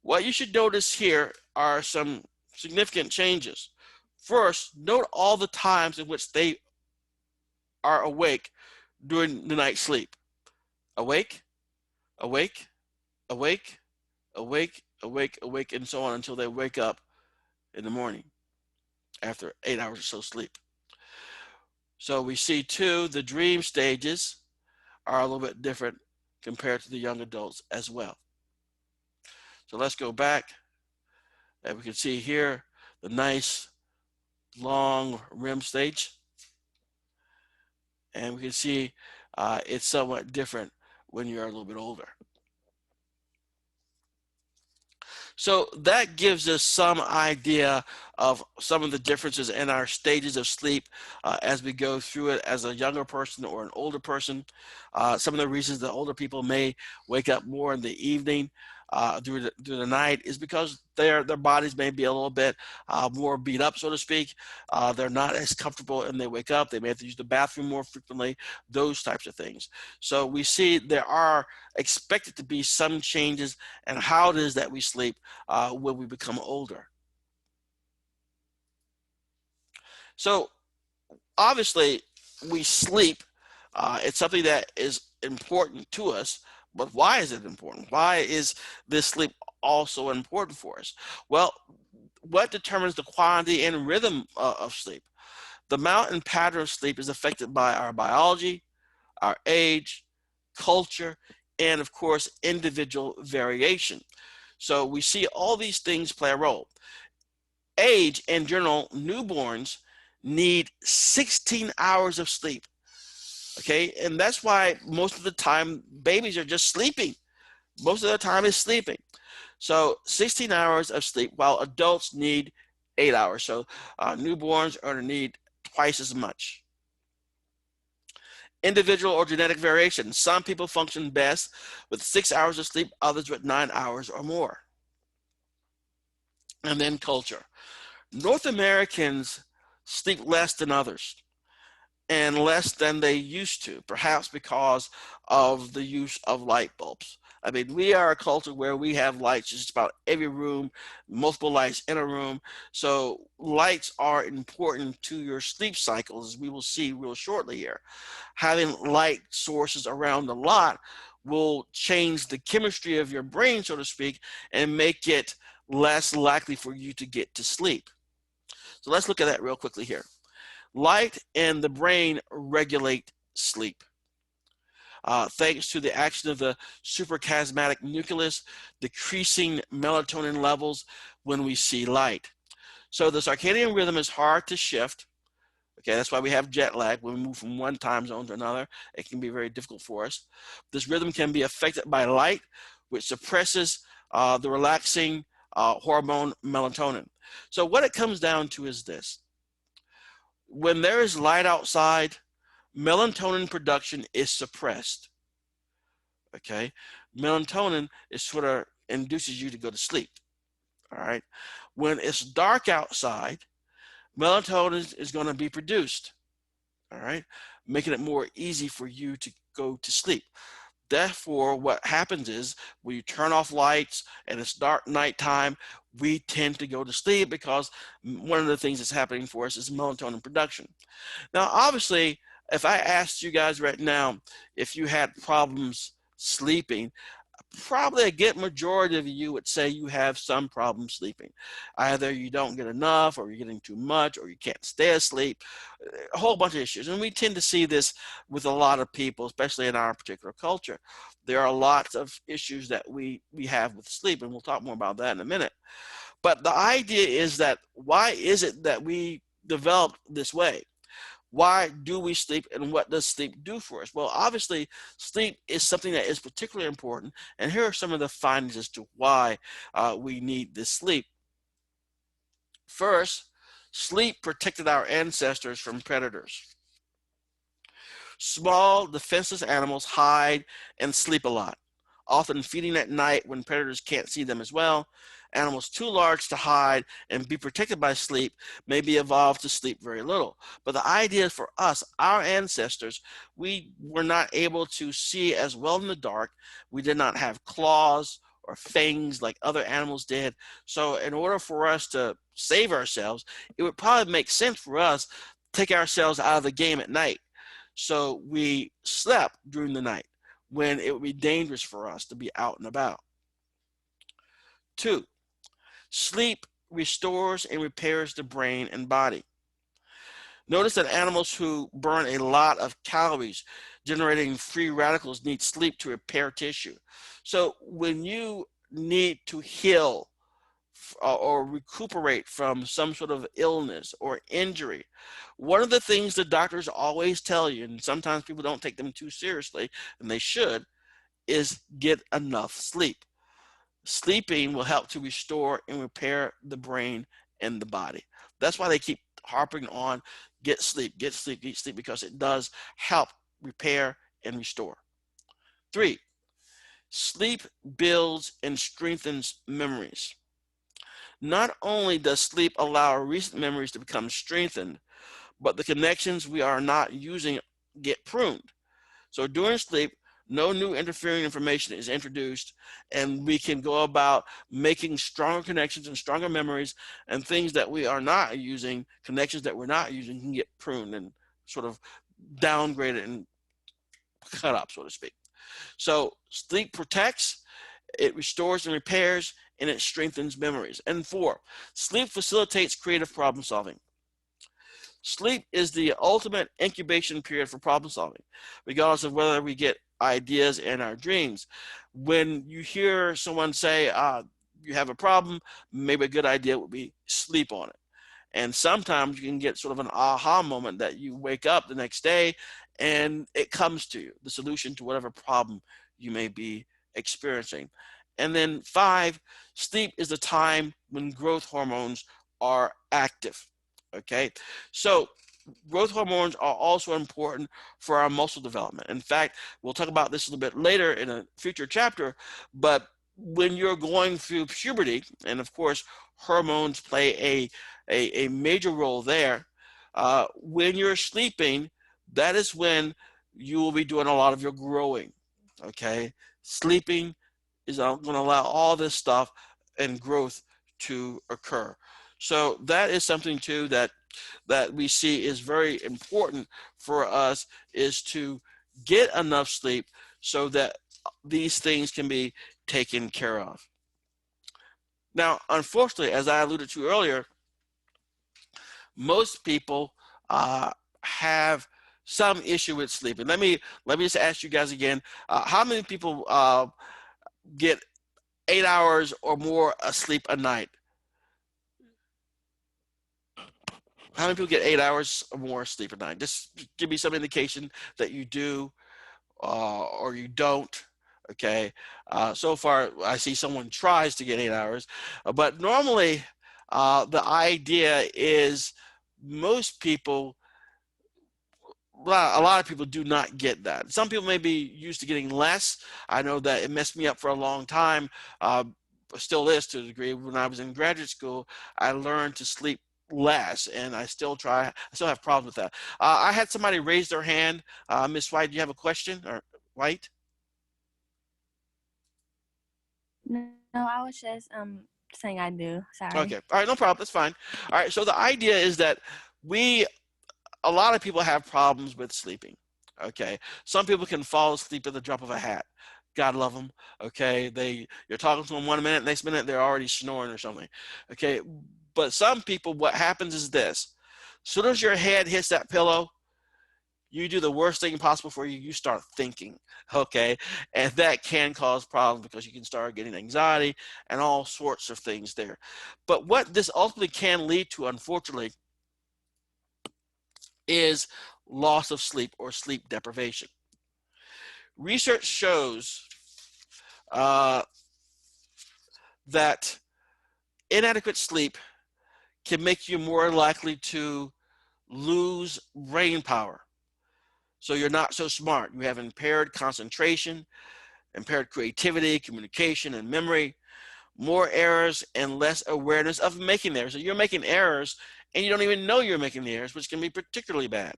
What you should notice here are some significant changes. First, note all the times in which they are awake during the night sleep. Awake, awake, awake, awake, awake, awake, and so on until they wake up in the morning after 8 hours or so sleep. So we see too, the dream stages are a little bit different compared to the young adults as well. So let's go back, and we can see here the nice long REM stage, and we can see it's somewhat different when you're a little bit older. So that gives us some idea of some of the differences in our stages of sleep as we go through it as a younger person or an older person. Some of the reasons that older people may wake up more in the evening through the night is because their bodies may be a little bit more beat up, so to speak. They're not as comfortable and they wake up. They may have to use the bathroom more frequently, those types of things. So we see there are expected to be some changes in how it is that we sleep when we become older. So obviously we sleep. It's something that is important to us, but why is it important? Why is this sleep also important for us? Well, what determines the quantity and rhythm of sleep? The amount and pattern of sleep is affected by our biology, our age, culture, and of course, individual variation. So we see all these things play a role. Age, in general, newborns need 16 hours of sleep. Okay, and that's why most of the time babies are just sleeping. Most of the time is sleeping. So 16 hours of sleep, while adults need 8 hours. So newborns are going to need twice as much. Individual or genetic variation. Some people function best with 6 hours of sleep, others with 9 hours or more. And then culture. North Americans sleep less than others and less than they used to, perhaps because of the use of light bulbs. I mean, we are a culture where we have lights just about every room, multiple lights in a room. So lights are important to your sleep cycles, as we will see real shortly here. Having light sources around a lot will change the chemistry of your brain, so to speak, and make it less likely for you to get to sleep. So let's look at that real quickly here. Light and the brain regulate sleep. Thanks to the action of the suprachiasmatic nucleus, decreasing melatonin levels when we see light. So the circadian rhythm is hard to shift. Okay, that's why we have jet lag. When we move from one time zone to another, it can be very difficult for us. This rhythm can be affected by light, which suppresses the relaxing hormone melatonin. So what it comes down to is this. When there is light outside, melatonin production is suppressed. Okay, melatonin is sort of induces you to go to sleep. All right, when it's dark outside, melatonin is going to be produced. All right, making it more easy for you to go to sleep. Therefore, what happens is when you turn off lights and it's dark nighttime, we tend to go to sleep because one of the things that's happening for us is melatonin production. Now, obviously, if I asked you guys right now if you had problems sleeping, probably a good majority of you would say you have some problem sleeping. Either you don't get enough, or you're getting too much, or you can't stay asleep, a whole bunch of issues. And we tend to see this with a lot of people, especially in our particular culture. There are lots of issues that we have with sleep, and we'll talk more about that in a minute. But the idea is that why is it that we developed this way? Why do we sleep, and what does sleep do for us? Well, obviously, sleep is something that is particularly important, and here are some of the findings as to why we need this sleep. First, sleep protected our ancestors from predators. Small, defenseless animals hide and sleep a lot, often feeding at night when predators can't see them as well. Animals too large to hide and be protected by sleep may be evolved to sleep very little. But the idea is for us, our ancestors, we were not able to see as well in the dark. We did not have claws or fangs like other animals did. So in order for us to save ourselves, it would probably make sense for us to take ourselves out of the game at night. So we slept during the night when it would be dangerous for us to be out and about. 2, sleep restores and repairs the brain and body. Notice that animals who burn a lot of calories generating free radicals need sleep to repair tissue. So when you need to heal or recuperate from some sort of illness or injury, one of the things the doctors always tell you, and sometimes people don't take them too seriously, and they should, is get enough sleep. Sleeping will help to restore and repair the brain and the body. That's why they keep harping on get sleep, get sleep, get sleep, because it does help repair and restore. 3, sleep builds and strengthens memories. Not only does sleep allow recent memories to become strengthened, but the connections we are not using get pruned. So during sleep, no new interfering information is introduced, and we can go about making stronger connections and stronger memories, and things that we are not using, connections that we're not using, can get pruned and sort of downgraded and cut up, so to speak. So sleep protects, it restores and repairs, and it strengthens memories. And 4, sleep facilitates creative problem solving. Sleep is the ultimate incubation period for problem solving, regardless of whether we get ideas in our dreams. When you hear someone say, you have a problem, maybe a good idea would be sleep on it. And sometimes you can get sort of an aha moment that you wake up the next day and it comes to you, the solution to whatever problem you may be experiencing. And then 5, sleep is the time when growth hormones are active. Okay, so growth hormones are also important for our muscle development. In fact, we'll talk about this a little bit later in a future chapter, but when you're going through puberty, and of course, hormones play a major role there, when you're sleeping, that is when you will be doing a lot of your growing. Okay, sleeping is going to allow all this stuff and growth to occur. So that is something too that we see is very important for us, is to get enough sleep so that these things can be taken care of. Now, unfortunately, as I alluded to earlier, most people have some issue with sleeping. Let me just ask you guys again, how many people get 8 hours or more of sleep a night? How many people get 8 hours or more sleep a night? Just give me some indication that you do or you don't. Okay. So far, I see someone tries to get 8 hours, but normally the idea is most people, a lot of people do not get that. Some people may be used to getting less. I know that it messed me up for a long time. Still is to a degree. When I was in graduate school, I learned to sleep less, and I still have problems with that. I had somebody raise their hand. Miss White, do you have a question? Or White? No, I was just saying I do. Sorry. Okay. All right, no problem. That's fine. All right. So the idea is that a lot of people have problems with sleeping. Okay. Some people can fall asleep at the drop of a hat. God love them. Okay. You're talking to them 1 minute, next minute they're already snoring or something. Okay. But some people, what happens is this: as soon as your head hits that pillow, you do the worst thing possible for you. You start thinking, okay? And that can cause problems because you can start getting anxiety and all sorts of things there. But what this ultimately can lead to, unfortunately, is loss of sleep or sleep deprivation. Research shows that inadequate sleep can make you more likely to lose brain power. So you're not so smart. You have impaired concentration, impaired creativity, communication, and memory. more errors and less awareness of making errors. So you're making errors and you don't even know you're making the errors, which can be particularly bad.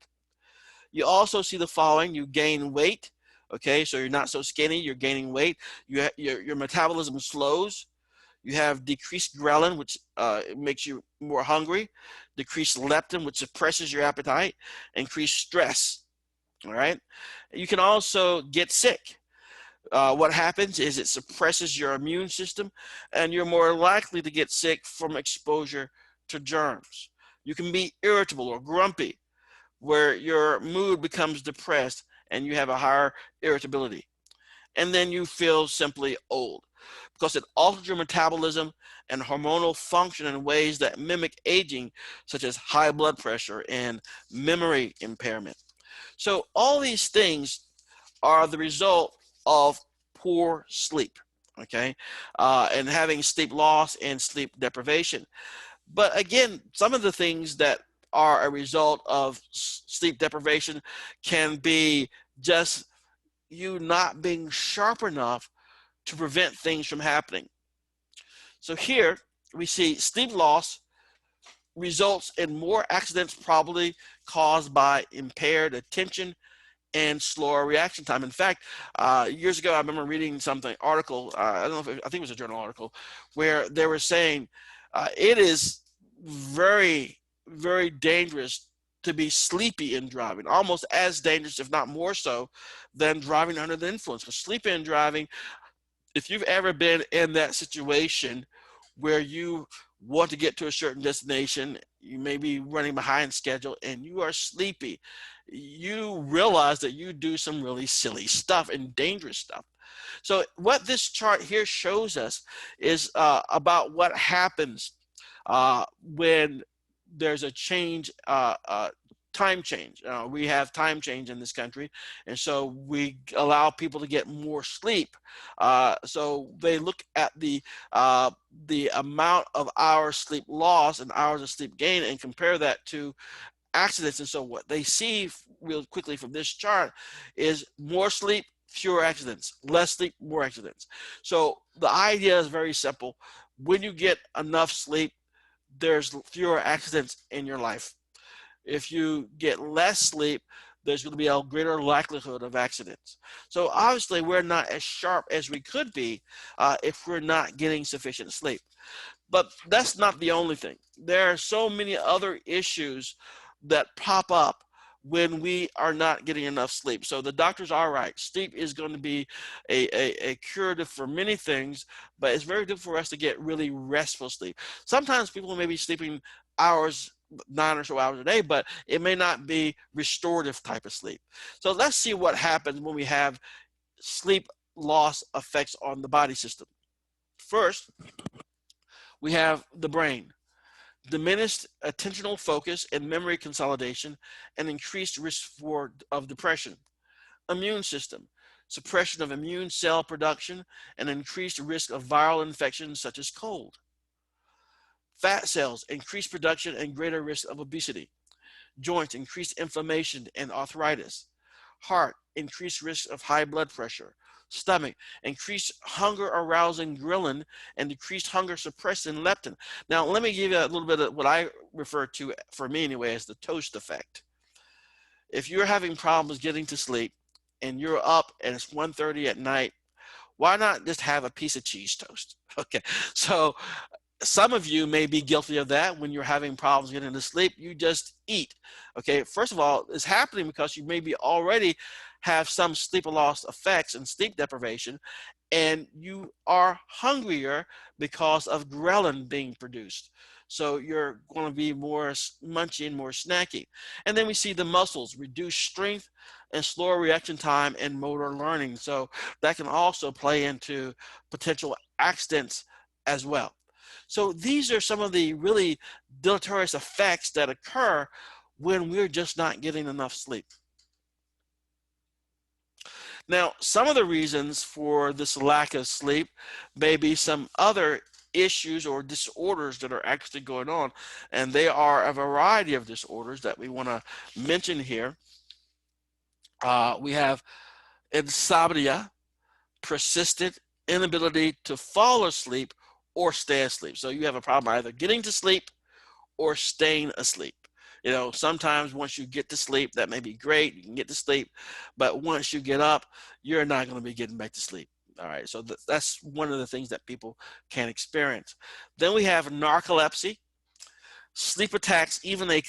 You also see the following: you gain weight. Okay, so you're not so skinny, you're gaining weight. Your metabolism slows. You have decreased ghrelin, which makes you more hungry, decreased leptin, which suppresses your appetite, increased stress. All right. You can also get sick. What happens is it suppresses your immune system, and you're more likely to get sick from exposure to germs. You can be irritable or grumpy, where your mood becomes depressed and you have a higher irritability. And then you feel simply old because it alters your metabolism and hormonal function in ways that mimic aging, such as high blood pressure and memory impairment. So, all these things are the result of poor sleep, okay, and having sleep loss and sleep deprivation. But again, some of the things that are a result of sleep deprivation can be just you not being sharp enough to prevent things from happening. So here we see sleep loss results in more accidents probably caused by impaired attention and slower reaction time. In fact, years ago, I remember reading something article. I don't know if I think it was a journal article where they were saying it is very, very dangerous to be sleepy in driving, almost as dangerous, if not more so, than driving under the influence. Because sleepy in driving, if you've ever been in that situation where you want to get to a certain destination, you may be running behind schedule and you are sleepy, you realize that you do some really silly stuff and dangerous stuff. So what this chart here shows us is about what happens when there's a change, time change. We have time change in this country, and so we allow people to get more sleep. So they look at the amount of hours sleep loss and hours of sleep gain and compare that to accidents. And so what they see real quickly from this chart is more sleep, fewer accidents, less sleep, more accidents. So the idea is very simple. When you get enough sleep, there's fewer accidents in your life. If you get less sleep, there's going to be a greater likelihood of accidents. So obviously, we're not as sharp as we could be if we're not getting sufficient sleep. But that's not the only thing. There are so many other issues that pop up when we are not getting enough sleep. So the doctors are right. Sleep is going to be a curative for many things, but it's very difficult for us to get really restful sleep. Sometimes people may be sleeping hours, 9 or so hours a day, but it may not be restorative type of sleep. So let's see what happens when we have sleep loss effects on the body system. First, we have the brain: diminished attentional focus and memory consolidation, and increased risk of depression. Immune system: suppression of immune cell production and increased risk of viral infections such as cold. Fat cells: increased production and greater risk of obesity. Joints: increased inflammation and arthritis. Heart: increased risk of high blood pressure. Stomach: increased hunger arousing ghrelin and decreased hunger suppressing leptin. Now, let me give you a little bit of what I refer to, for me anyway, as the toast effect. If you're having problems getting to sleep and you're up and it's 1:30 at night, why not just have a piece of cheese toast? Okay, so some of you may be guilty of that. When you're having problems getting to sleep, you just eat. Okay, first of all, it's happening because you maybe already have some sleep loss effects and sleep deprivation, and you are hungrier because of ghrelin being produced. So you're going to be more munchy and more snacky. And then we see the muscles: reduced strength and slower reaction time and motor learning. So that can also play into potential accidents as well. So these are some of the really deleterious effects that occur when we're just not getting enough sleep. Now, some of the reasons for this lack of sleep may be some other issues or disorders that are actually going on, and they are a variety of disorders that we want to mention here. We have insomnia, persistent inability to fall asleep or stay asleep. So you have a problem either getting to sleep or staying asleep. Sometimes once you get to sleep, that may be great. You can get to sleep, but once you get up, you're not going to be getting back to sleep. All right, so that's one of the things that people can experience. Then we have narcolepsy, sleep attacks, even they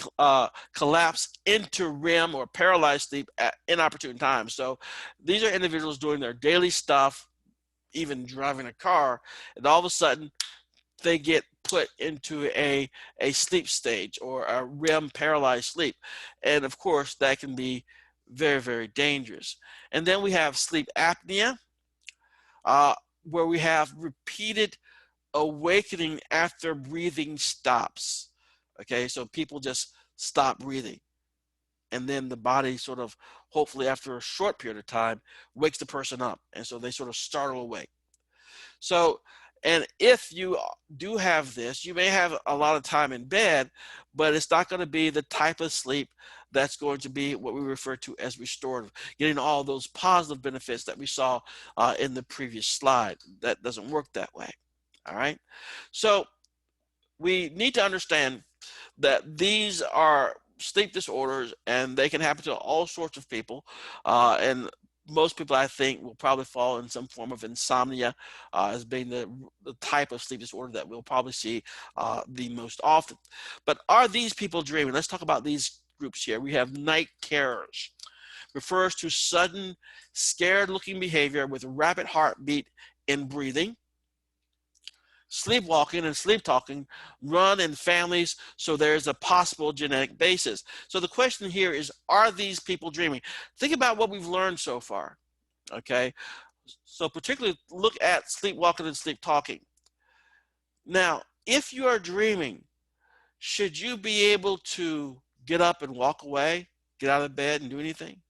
collapse into REM or paralyzed sleep at inopportune times. So these are individuals doing their daily stuff, even driving a car, and all of a sudden they get put into a sleep stage or a REM paralyzed sleep. And of course, that can be very, very dangerous. And then we have sleep apnea, where we have repeated awakening after breathing stops. Okay, so people just stop breathing. And then the body sort of, hopefully after a short period of time, wakes the person up. And so they sort of startle awake. So, and if you do have this, you may have a lot of time in bed, but it's not going to be the type of sleep that's going to be what we refer to as restorative, getting all those positive benefits that we saw in the previous slide. That doesn't work that way. All right. So we need to understand that these are sleep disorders and they can happen to all sorts of people. And most people, I think, will probably fall in some form of insomnia as being the type of sleep disorder that we'll probably see the most often. But are these people dreaming? Let's talk about these groups here. We have night terrors. Refers to sudden, scared-looking behavior with rapid heartbeat and breathing. Sleepwalking and sleep talking run in families, so there's a possible genetic basis. So the question here is, are these people dreaming? Think about what we've learned so far, okay? So particularly look at sleepwalking and sleep talking. Now, if you are dreaming, should you be able to get up and walk away, get out of bed and do anything?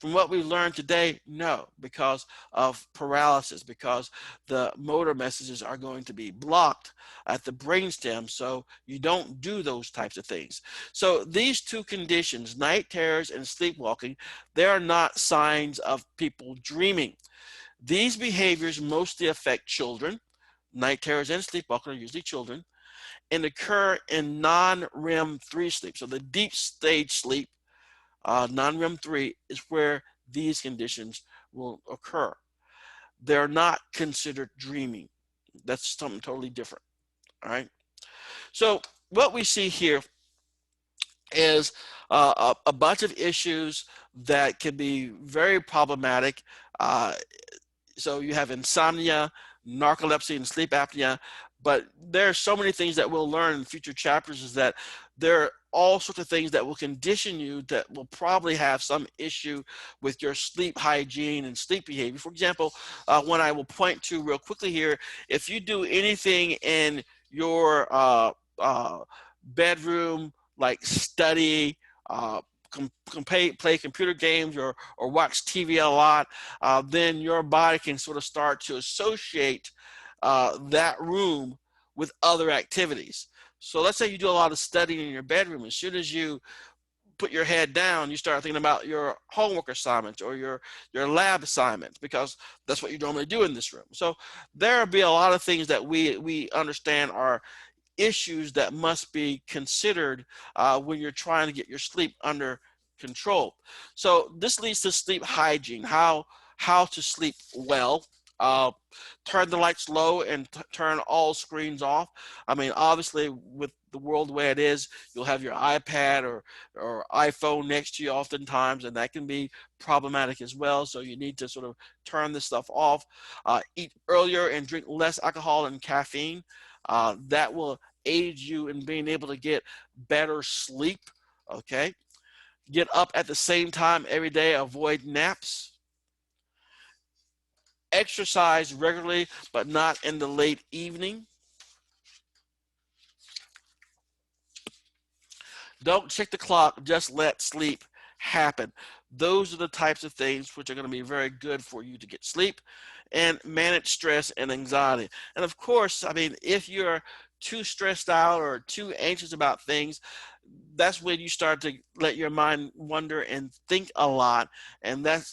From what we learned today, no, because of paralysis, because the motor messages are going to be blocked at the brainstem, so you don't do those types of things. So these two conditions, night terrors and sleepwalking, they are not signs of people dreaming. These behaviors mostly affect children. Night terrors and sleepwalking are usually children, and occur in non-REM 3 sleep. So the deep stage sleep, non-REM 3, is where these conditions will occur. They're not considered dreaming. That's something totally different. All right. So what we see here is a bunch of issues that can be very problematic. Uh, so you have insomnia, narcolepsy, and sleep apnea. But there are so many things that we'll learn in future chapters, is that there are all sorts of things that will condition you that will probably have some issue with your sleep hygiene and sleep behavior. For example, one I will point to real quickly here, if you do anything in your bedroom, like study, play computer games, or watch TV a lot, then your body can sort of start to associate that room with other activities. So let's say you do a lot of studying in your bedroom. As soon as you put your head down, you start thinking about your homework assignments or your lab assignments, because that's what you normally do in this room. So there'll be a lot of things that we understand are issues that must be considered when you're trying to get your sleep under control. So this leads to sleep hygiene, how to sleep well. Uh, Turn the lights low and turn all screens off. I mean, obviously, with the world the way it is, you'll have your iPad or iPhone next to you oftentimes, and that can be problematic as well. So you need to sort of turn this stuff off. Eat earlier and drink less alcohol and caffeine. That will aid you in being able to get better sleep. Okay. Get up at the same time every day. Avoid naps. Exercise regularly, but not in the late evening. Don't check the clock, just let sleep happen. Those are the types of things which are going to be very good for you to get sleep. And manage stress and anxiety. And of course, I mean, if you're too stressed out or too anxious about things, that's when you start to let your mind wander and think a lot, and that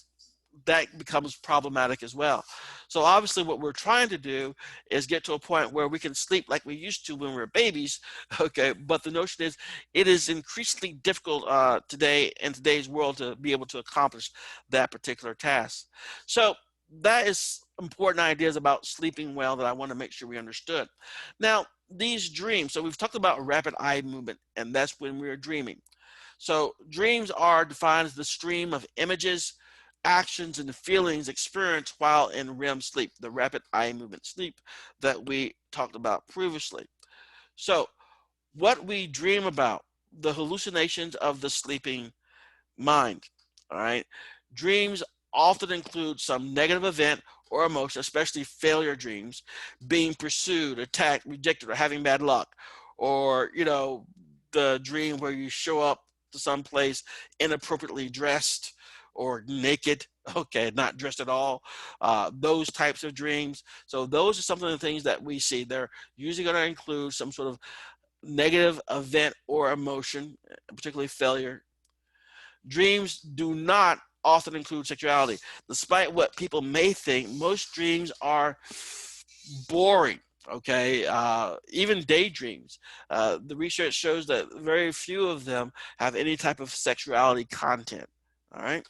becomes problematic as well. So obviously what we're trying to do is get to a point where we can sleep like we used to when we were babies. Okay, but the notion is it is increasingly difficult today in today's world to be able to accomplish that particular task. So that is important ideas about sleeping well that I want to make sure we understood. Now, these dreams, so we've talked about rapid eye movement, and that's when we're dreaming. So dreams are defined as the stream of images, actions, and feelings experienced while in REM sleep, the rapid eye movement sleep that we talked about previously. So what we dream about, the hallucinations of the sleeping mind. All right. Dreams often include some negative event or emotion, especially failure dreams, being pursued, attacked, rejected, or having bad luck. Or, the dream where you show up to some place inappropriately dressed or naked. Okay, not dressed at all. Those types of dreams. So those are some of the things that we see. They're usually going to include some sort of negative event or emotion, particularly failure. Dreams do not often include sexuality. Despite what people may think, most dreams are boring. Okay, even daydreams. The research shows that very few of them have any type of sexuality content. All right.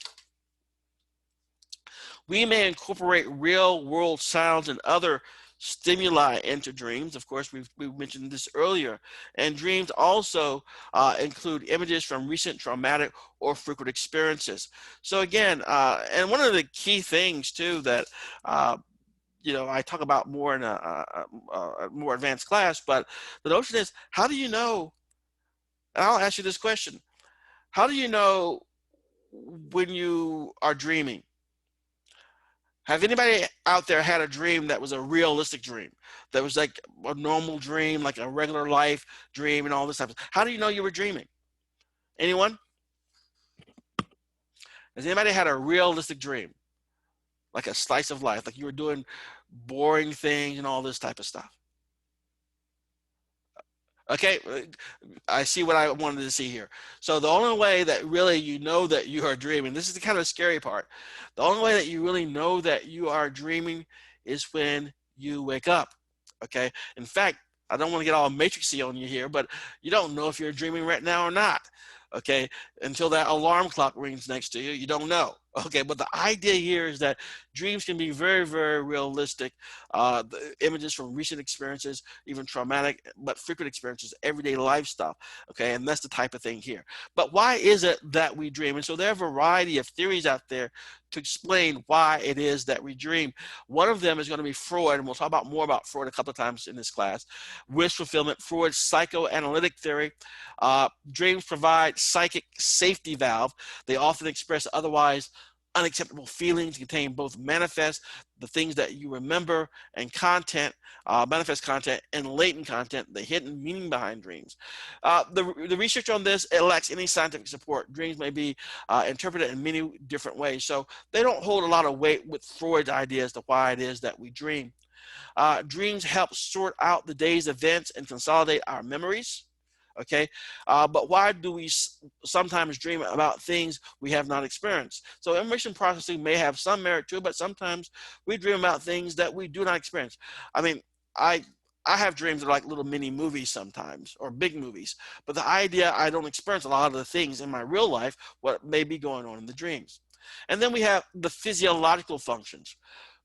We may incorporate real world sounds and other stimuli into dreams. Of course, we've mentioned this earlier. And dreams also include images from recent traumatic or frequent experiences. So again, and one of the key things too that I talk about more in a more advanced class, but the notion is, how do you know? And I'll ask you this question: how do you know when you are dreaming? Have anybody out there had a dream that was a realistic dream, that was like a normal dream, like a regular life dream, and all this stuff? How do you know you were dreaming? Anyone? Has anybody had a realistic dream, like a slice of life, like you were doing boring things and all this type of stuff? Okay, I see what I wanted to see here. So the only way that really you know that you are dreaming, this is the kind of scary part. The only way that you really know that you are dreaming is when you wake up. Okay. In fact, I don't want to get all matrixy on you here, but you don't know if you're dreaming right now or not. Okay. Until that alarm clock rings next to you, you don't know. Okay. But the idea here is that dreams can be very, very realistic. The images from recent experiences, even traumatic, but frequent experiences, everyday life stuff. Okay. And that's the type of thing here. But why is it that we dream? And so there are a variety of theories out there to explain why it is that we dream. One of them is going to be Freud, and we'll talk about more about Freud a couple of times in this class. Wish fulfillment, Freud's psychoanalytic theory. Dreams provide psychic safety valve. They often express otherwise unacceptable feelings, contain both manifest, the things that you remember, and content, manifest content, and latent content, the hidden meaning behind dreams. The research on this, it lacks any scientific support. Dreams may be interpreted in many different ways, so they don't hold a lot of weight with Freud's ideas as to why it is that we dream. Dreams help sort out the day's events and consolidate our memories. Okay, but why do we sometimes dream about things we have not experienced? So information processing may have some merit to it, but sometimes we dream about things that we do not experience. I mean, I I have dreams that are like little mini movies sometimes, or big movies, but the idea I don't experience a lot of the things in my real life, what may be going on in the dreams. And then we have the physiological functions.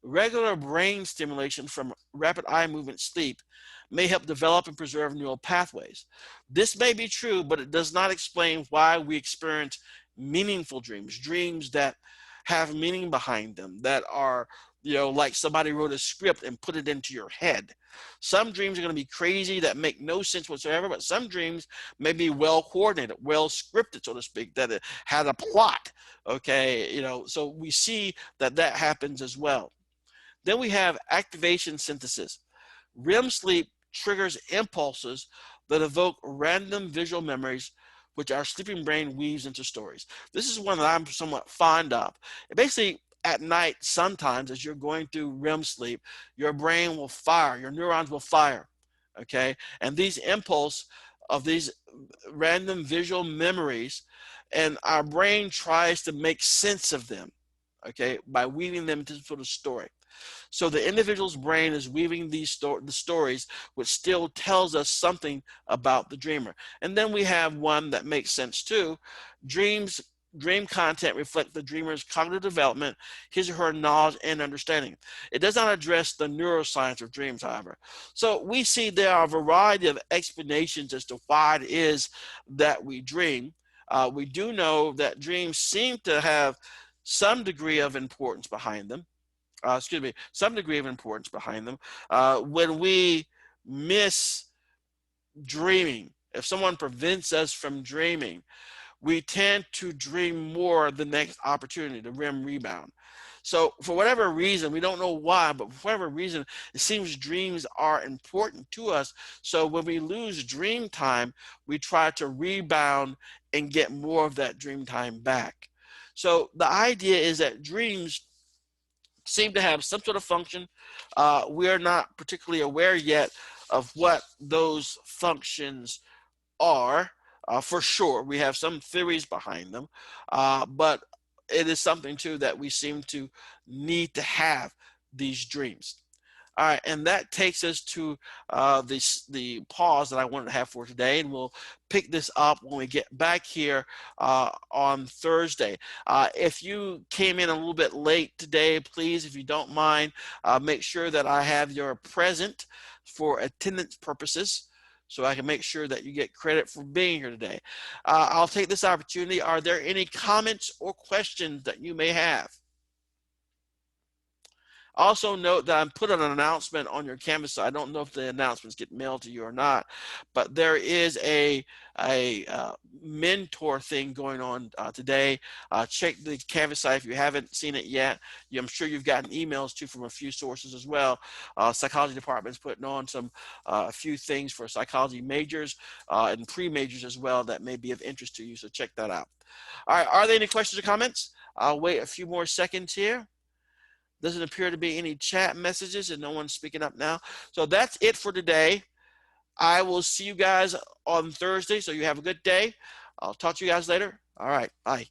Regular brain stimulation from rapid eye movement sleep may help develop and preserve neural pathways. This may be true, but it does not explain why we experience meaningful dreams, dreams that have meaning behind them, that are, like somebody wrote a script and put it into your head. Some dreams are going to be crazy that make no sense whatsoever, but some dreams may be well coordinated, well scripted, so to speak, that it had a plot. Okay, so we see that that happens as well. Then we have activation synthesis. REM sleep triggers impulses that evoke random visual memories, which our sleeping brain weaves into stories. This is one that I'm somewhat fond of. Basically, at night, sometimes as you're going through REM sleep, your brain will fire, your neurons will fire. Okay, and these impulse of these random visual memories, and our brain tries to make sense of them. Okay, by weaving them into sort of story. So the individual's brain is weaving the stories, which still tells us something about the dreamer. And then we have one that makes sense too. Dreams Dream content reflect the dreamer's cognitive development, his or her knowledge and understanding. It does not address the neuroscience of dreams, however. So we see there are a variety of explanations as to why it is that we dream. We do know that dreams seem to have some degree of importance behind them. Some degree of importance behind them. When we miss dreaming, if someone prevents us from dreaming, we tend to dream more the next opportunity, the REM rebound. So for whatever reason, we don't know why, but for whatever reason, it seems dreams are important to us. So when we lose dream time, we try to rebound and get more of that dream time back. So the idea is that dreams seem to have some sort of function. We're not particularly aware yet of what those functions are. For sure, we have some theories behind them, but it is something too that we seem to need to have these dreams. All right, and that takes us to the pause that I wanted to have for today, and we'll pick this up when we get back here on Thursday. If you came in a little bit late today, please, if you don't mind, make sure that I have your present for attendance purposes, so I can make sure that you get credit for being here today. I'll take this opportunity. Are there any comments or questions that you may have? Also note that I put an announcement on your Canvas. So I don't know if the announcements get mailed to you or not, but there is a mentor thing going on today. Check the Canvas site if you haven't seen it yet. I'm sure you've gotten emails too from a few sources as well. Psychology department is putting on a few things for psychology majors and pre-majors as well that may be of interest to you. So check that out. All right, are there any questions or comments? I'll wait a few more seconds here. Doesn't appear to be any chat messages and no one's speaking up now. So that's it for today. I will see you guys on Thursday. So you have a good day. I'll talk to you guys later. All right. Bye.